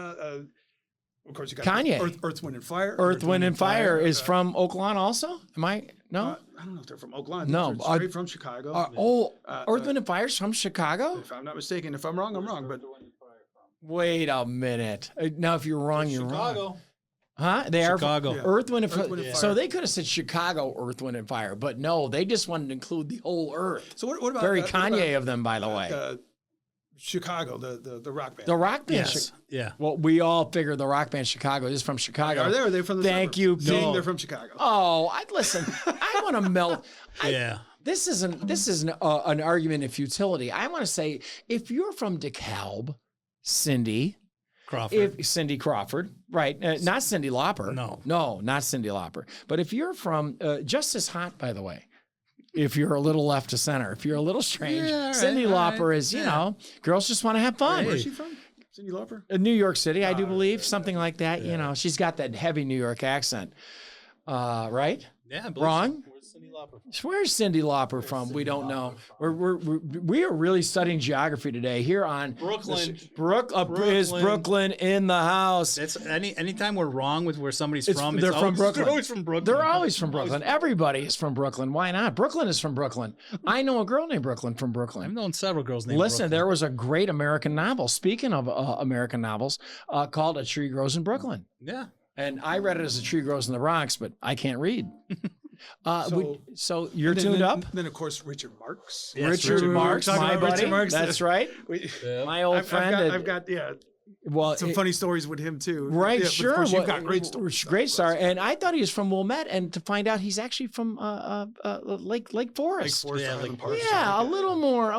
Of course, you got Kanye. Earth, Wind, and Fire. Earth, Wind, and Fire is from Oakland also? Am I? No? I don't know if they're from Oakland. No. They're straight from Chicago. Earth, Wind, and Fire is from Chicago? If I'm not mistaken. If I'm wrong, I'm wrong. But Wait a minute. Now, if you're wrong, you're Chicago. wrong. Huh? They Chicago. are Earth, Wind, and Earth, Wind, Fire. and So Fire. they could have said Chicago, Earth, Wind, and Fire, but no, they just wanted to include the whole Earth. So what about Very what Kanye about, of them, by the way. Chicago, the rock band. The rock band. Yes. Yeah. Well, we all figured the rock band Chicago is from Chicago. Are they from the Thank suburbs? you, Ding, Pete. they're from Chicago. Oh, listen. I want to melt. Yeah. This isn't an argument of futility. I want to say, if you're from DeKalb, Cindy Crawford, right? Not Cyndi Lauper. No, not Cyndi Lauper. But if you're from just as hot, by the way. If you're a little left to center, if you're a little strange, Cyndi Lauper is, you know, girls just want to have fun. Where's she from? Cyndi Lauper? New York City, I do believe, something like that. Yeah. You know, she's got that heavy New York accent, right? Yeah, I believe wrong. So. Where's Cyndi Lauper from? Where's Cyndi Lauper from? We don't know. We are really studying geography today here on Brooklyn. Is Brooklyn in the house? That's anytime we're wrong with where somebody's from. They're from Brooklyn. They're always from Brooklyn. They're always from Brooklyn. Everybody is from Brooklyn. Why not? Brooklyn is from Brooklyn. I know a girl named Brooklyn from I've Brooklyn. known several girls named Listen, Brooklyn. there was a great American novel. Speaking of American novels, called A Tree Grows in Brooklyn. Yeah. And I read it as A Tree Grows in the Bronx, but I can't read. So you're then, tuned up? Then, of course, Richard Marx. Yes, Richard Marx, Talking my about buddy. Richard Marx. That's right. My old friend. I've got well, some funny stories with him too. Right, Yeah, but sure. Of course, Well, you've got great stories. Great star. And I thought he was from Wilmette, and to find out he's actually from Lake Like Forest. Forest Yeah, Island like- Park. Yeah, a little more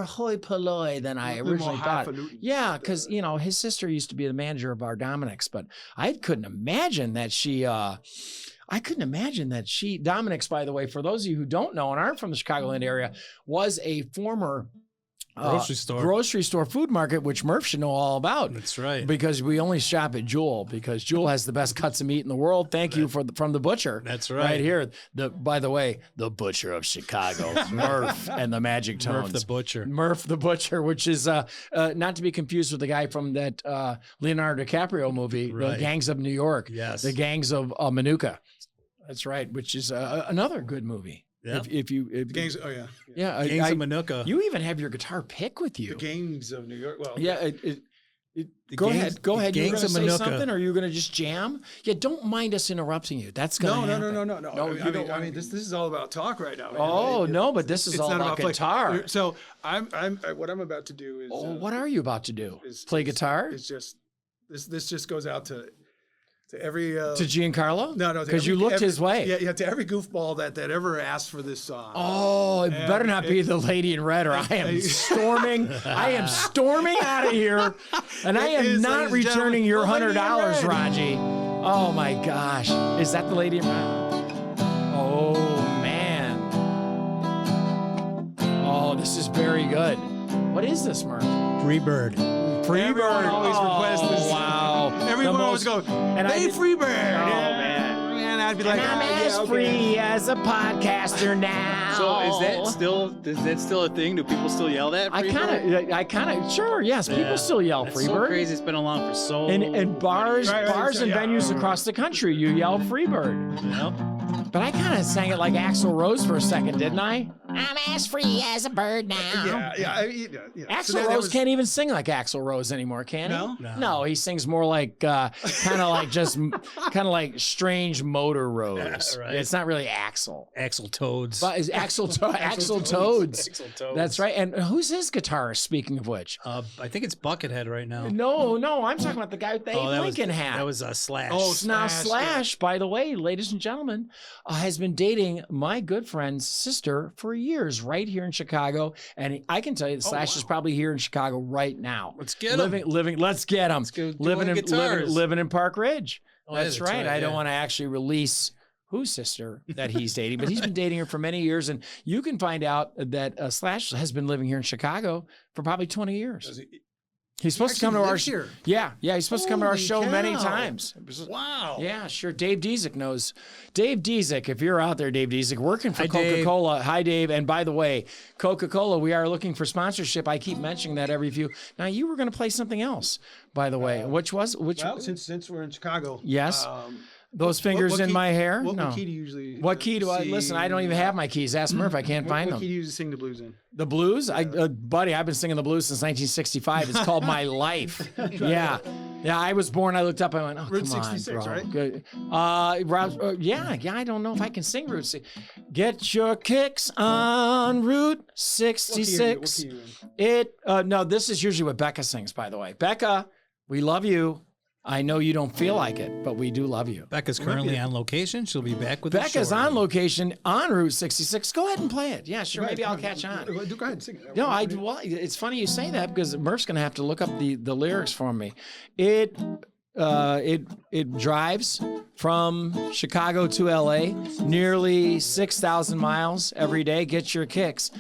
hoi polloi than I originally thought. Yeah, because you know his sister used to be the manager of our Dominics, but I couldn't imagine that she. Dominics, by the way, for those of you who don't know and aren't from the Chicagoland area, was a former grocery store food market, which Murph should know all about. That's right. Because we only shop at Jewel, because Jewel has the best cuts of meat in the world. Thank you from the butcher. That's right. Right here. By the way, the butcher of Chicago, Murph and the Magic Tones. Murph the Butcher, which is not to be confused with the guy from that Leonardo DiCaprio movie, Right. The Gangs of New York. Yes. The Gangs of Manuka. That's right, which is another good movie. Yeah. If Gangs. Oh yeah. yeah, Gangs of Manuka. You even have your guitar pick with you. The Gangs of New York. Well, Yeah. Go ahead. You were going Gangs to of say Manuka. something, or are you going to just jam? Yeah, don't mind us interrupting you. That's going to happen. No. I mean, this is all about talk right now. Man. Oh, no, but this is it's all not about play. guitar. So what I'm about to do is. What are you about to do? Play guitar? It's just this just goes out to every to Giancarlo? No, because you looked his way. Yeah, to every goofball that ever asked for this song. Oh, it better not be the lady in red, or I am storming. I am storming out of here, and I am not returning your $100, Raji. Oh my gosh, is that the lady in red? Oh man. Oh, this is very good. What is this, Murph? Freebird. Freebird. Always request this. Wow. Everyone always goes, "Hey, Freebird!" man. And I'd be like, I'm as free as a podcaster now. So is that still a thing? Do people still yell that? I kind of, sure, yes. People still yell That's Freebird. so crazy. It's been along for so. In bars Right, and yeah. venues across the country, you yell Freebird. Yeah. But I kind of sang it like Axl Rose for a second, didn't I? I'm as free as a bird now. Yeah. Axl So that Rose was- can't even sing like Axl Rose anymore, can he? No? No, he sings more like kind of like strange motor Rose. Right. It's not really Axl. Axel Toads. But is Axl Toads. Axel Toads. That's right. And who's his guitarist, speaking of which? I think it's Buckethead right now. No, I'm talking about the guy with the Abe Lincoln hat. That was Slash. Oh, Now Slash, Slash, by the way, ladies and gentlemen, has been dating my good friend's sister for years right here in Chicago. And I can tell you that Slash is probably here in Chicago right now. Let's get him. Let's get him. go do living one in guitars. living in Park Ridge. Oh, yeah, that's that's right. right, I don't yeah. want to actually release whose sister that he's dating, but he's been dating her for many years. And you can find out that Slash has been living here in Chicago for probably 20 years. He's supposed to come to our show. Yeah, he's supposed to come to our Holy show many cow. times. Wow. Yeah, sure. Dave Diezik knows. Dave Diezik, if you're out there, Dave Diezik, working for Hi, Dave. Coca-Cola. Hi, Dave. And by the way, Coca-Cola, we are looking for sponsorship. I keep mentioning that every few. Now, you were going to play something else, by the way. Which? Well, since we're in Chicago. Yes. Those fingers what in key- my hair? What No. key do you usually? What key do I sing? listen? I don't even have my keys. Ask Murph. I can't find What them. key do you usually sing the blues in? The blues? Buddy, I've been singing the blues since 1965. It's called My Life. Yeah. I was born. I looked up. I went, oh, Route come 66, on, bro. right? Good. Yeah. I don't know if I can sing Route 6. Get your kicks on Route 66. What key are you in? No, this is usually what Becca sings, by the way. Becca, we love you. I know you don't feel like it, but we do love you. Becca's currently on location. She'll be back with Becca's the on location on Route 66. Go ahead and play it. Yeah, sure. Right, Maybe I'll come catch on. Go ahead and sing it. No, well, it's funny you say that because Murph's going to have to look up the lyrics for me. It drives from Chicago to LA, nearly 6,000 miles every day. Get your kicks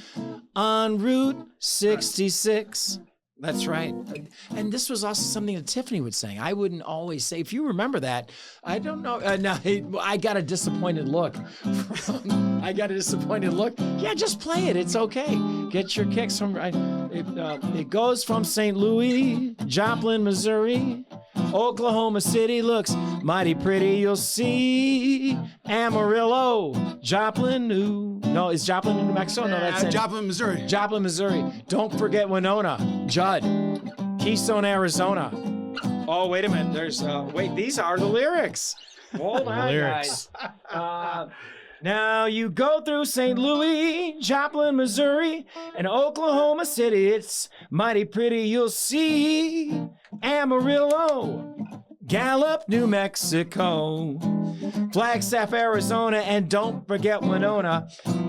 on Route 66. That's right. And this was also something that Tiffany would sing. I wouldn't always say, if you remember that, I don't know. I got a disappointed look. Yeah, just play it. It's okay. Get your kicks from, it goes from St. Louis, Joplin, Missouri, Oklahoma City looks mighty pretty. You'll see Amarillo, Joplin, no, is Joplin in New Mexico? No, that's in Joplin, Missouri. Joplin, Missouri. Don't forget Winona, Judd, Keystone, Arizona. Oh, wait a minute. These are the lyrics. Hold on, lyrics. guys. Now you go through St. Louis, Joplin, Missouri, and Oklahoma City. It's mighty pretty. You'll see Amarillo, Gallup, New Mexico, Flagstaff, Arizona, and don't forget Winona,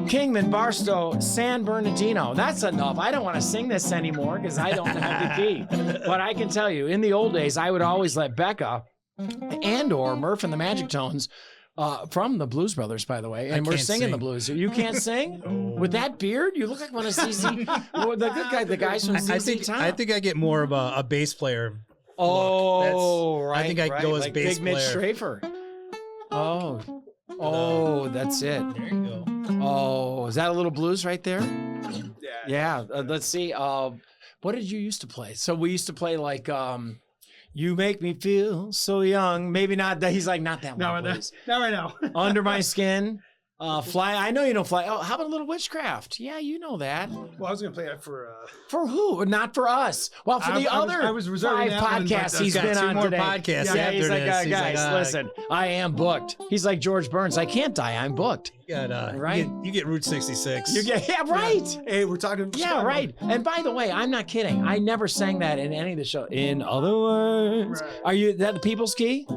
Kingman, Barstow, San Bernardino. That's enough. I don't want to sing this anymore because I don't have the key. But I can tell you, in the old days, I would always let Becca and/or Murph and the Magic Tones, from the Blues Brothers, by the way, and we're singing the blues. You can't sing with that beard. You look like one of ZZ. The guys from ZZ Top. I think I get more of a bass player. Right. I think I go as like bass Big Mitch player. Strafer. Oh, that's it. There you go. Oh, is that a little blues right there? Yeah. Yeah. Let's see. What did you used to play? So we used to play like You Make Me Feel So Young. Maybe not that. He's like, not that one. Please. Not right now. Under My Skin. Fly. I know you don't fly. Oh, how about a little witchcraft? Yeah, you know that. Well, I was going to play that for... For who? Not for us. Well, for the other I was reserving 5 that one, but podcasts he's got been 2 on more today. podcasts Yeah, he's after like, this. He's guys, like, listen, I am booked. He's like George Burns. I can't die. I'm booked. You got, Right. You get Route 66. Yeah, right. Hey, we're talking... Yeah, right. And by the way, I'm not kidding. I never sang that in any of the show. In other words, Right. are you that the People's Key?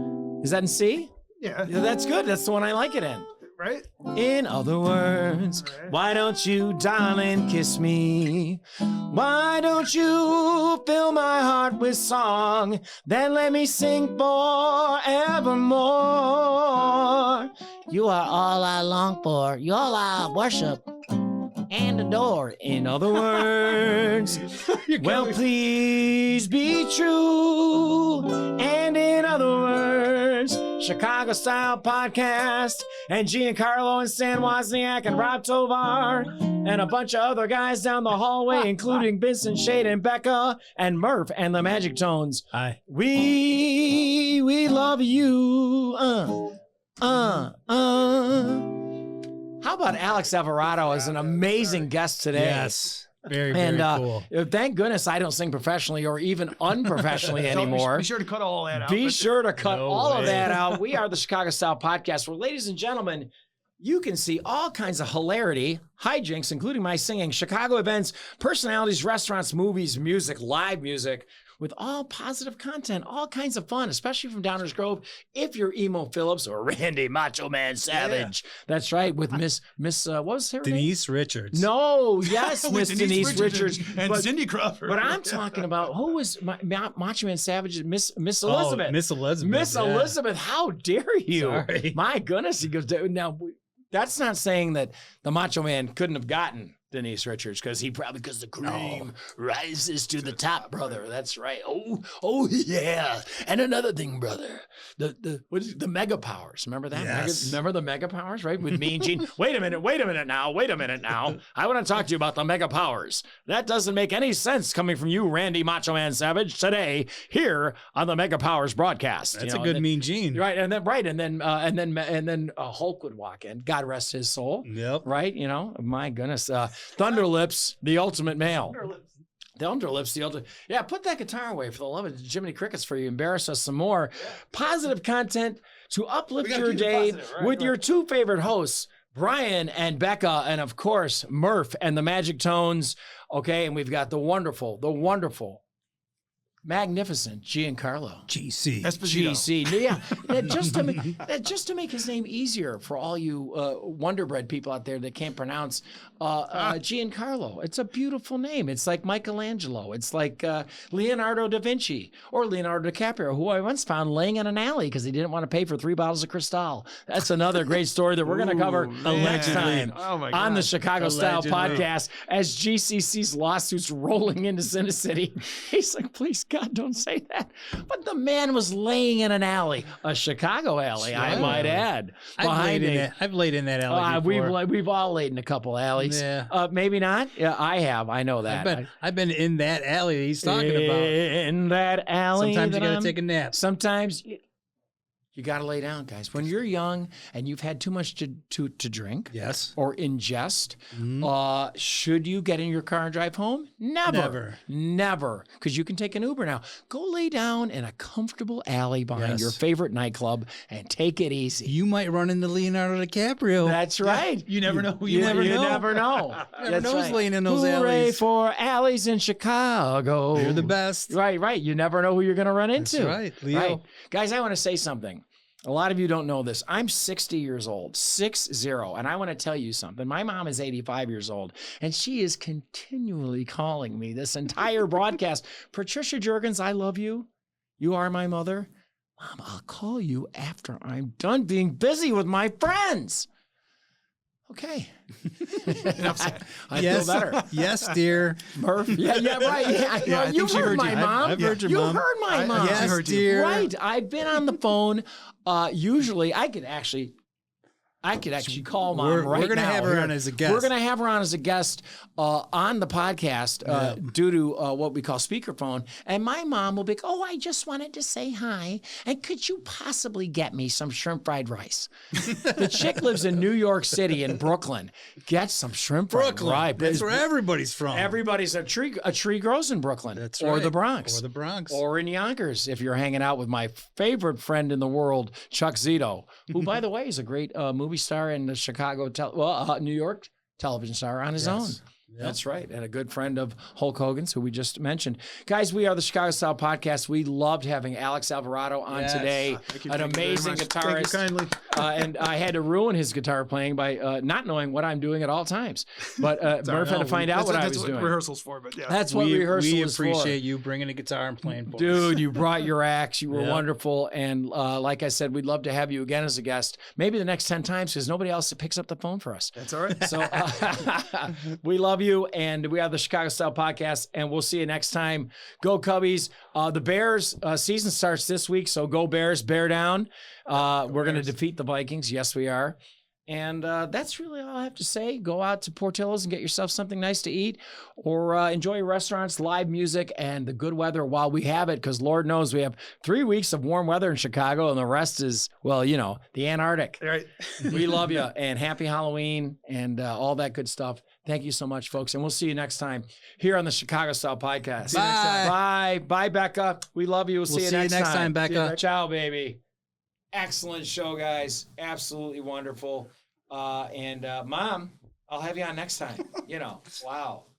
Is that in C? Yeah. Yeah, that's good. That's the one I like it in. Right? In other words, why don't you, darling, kiss me? Why don't you fill my heart with song? Then let me sing forevermore. You are all I long for. You're all I worship and adore. In other words, well, please be true. And in other words, Chicago Style Podcast, and Giancarlo and Stan Wozniak and Rob Tovar and a bunch of other guys down the hallway, including Vincent Shade and Becca and Murph and the Magic Tones. Hi. We love you. How about Alex Alvarado as an amazing guest today? Yes. Very, very cool. Thank goodness I don't sing professionally or even unprofessionally anymore. Be sure to cut all that out. Be sure to cut all of way. that out. We are the Chicago Style Podcast, where, ladies and gentlemen, you can see all kinds of hilarity, hijinks, including my singing, Chicago events, personalities, restaurants, movies, music, live music, with all positive content, all kinds of fun, especially from Downers Grove. If you're Emo Phillips or Randy Macho Man Savage, that's right, with Miss what was her name? Denise Richards. No, yes, Miss Denise Richards and Cindy Crawford. But I'm talking about who was Macho Man Savage? Miss Elizabeth. Miss Elizabeth. Miss yeah. Elizabeth, how dare you? Sorry. My goodness. He goes, now, that's not saying that the Macho Man couldn't have gotten Denise Richards, because the cream rises to the top, brother. That's right. Oh yeah. And another thing, brother, the Mega Powers. Remember that? Yes. Remember the Mega Powers, right? With Mean Gene. Wait a minute now. I want to talk to you about the Mega Powers. That doesn't make any sense coming from you, Randy Macho Man Savage, today here on the Mega Powers broadcast. That's a good Mean Gene, right? And then Hulk would walk in. God rest his soul. Yep. Right? My goodness. Thunderlips, the ultimate male. Thunderlips, the ultimate. Yeah, put that guitar away for the love of Jiminy Crickets for you. Embarrass us some more. Yeah. Positive content to uplift your day with your two favorite hosts, Brian and Becca, and of course, Murph and the Magic Tones. Okay, and we've got the wonderful, magnificent Giancarlo. GC. Esposito. GC. Yeah. Just to make his name easier for all you Wonder Bread people out there that can't pronounce Giancarlo. It's a beautiful name. It's like Michelangelo. It's like Leonardo da Vinci or Leonardo DiCaprio, who I once found laying in an alley because he didn't want to pay for 3 bottles of Cristal. That's another great story that we're going to cover next time on the Chicago Style Podcast as GCC's lawsuits rolling into CineCity. He's like, please, God, don't say that. But the man was laying in an alley, a Chicago alley, I might add. I've laid in that alley before. We've all laid in a couple alleys. Yeah. Maybe not. Yeah, I have. I know that. I've been in that alley that he's talking about. In that alley. Sometimes you got to take a nap. Sometimes you got to lay down, guys. When you're young and you've had too much to drink, yes, or ingest, should you get in your car and drive home? Never. Because you can take an Uber now. Go lay down in a comfortable alley behind your favorite nightclub and take it easy. You might run into Leonardo DiCaprio. That's right. Yeah, you never know. You never know. You never know who's laying in those alleys. Hooray for alleys in Chicago. You're the best. Right. You never know who you're going to run into. That's right, Leo. Right. Guys, I want to say something. A lot of you don't know this. I'm 60 years old, 60, and I want to tell you something. My mom is 85 years old, and she is continually calling me this entire broadcast. Patricia Jurgens, I love you. You are my mother. Mom, I'll call you after I'm done being busy with my friends. Okay. I feel better. Yes, dear. Murph. Yeah, right. Yeah, you heard my mom. I've heard your you mom. You heard my mom. Yes, dear. Right. I've been on the phone. Usually I could actually call mom right now. We're going to have her on as a guest. We're going to have her on as a guest on the podcast due to what we call speakerphone. And my mom will be, I just wanted to say hi. And could you possibly get me some shrimp fried rice? The chick lives in New York City in Brooklyn. Get some shrimp fried rice. That's where everybody's from. Everybody's a tree grows in Brooklyn. That's right. Or the Bronx. Or in Yonkers if you're hanging out with my favorite friend in the world, Chuck Zito, who, by the way, is a great movie star and the Chicago, New York television star on his own. Yep. That's right. And a good friend of Hulk Hogan's, who we just mentioned. Guys, we are the Chicago Style Podcast. We loved having Alex Alvarado on today. An amazing guitarist. Thank you kindly. And I had to ruin his guitar playing by not knowing what I'm doing at all times. But Murph had to find out what I was doing. That's what rehearsal's for, but yeah. That's what rehearsal is for. We appreciate you bringing a guitar and playing for us. Dude, you brought your axe. You were wonderful. And like I said, we'd love to have you again as a guest. Maybe the next 10 times because nobody else picks up the phone for us. That's all right. So we love you. And we have the Chicago Style Podcast, and we'll see you next time. Go Cubbies. The Bears season starts this week, so go Bears, bear down. We're going to defeat the Vikings. Yes, we are. And that's really all I have to say. Go out to Portillo's and get yourself something nice to eat, or enjoy your restaurants, live music, and the good weather while we have it, because Lord knows we have 3 weeks of warm weather in Chicago, and the rest is, the Antarctic. Right. We love you, and happy Halloween, and all that good stuff. Thank you so much, folks, and we'll see you next time here on the Chicago Style Podcast. Bye, Becca. We love you. We'll see you next time, Becca. Ciao, baby. Excellent show, guys. Absolutely wonderful. And Mom, I'll have you on next time. Wow.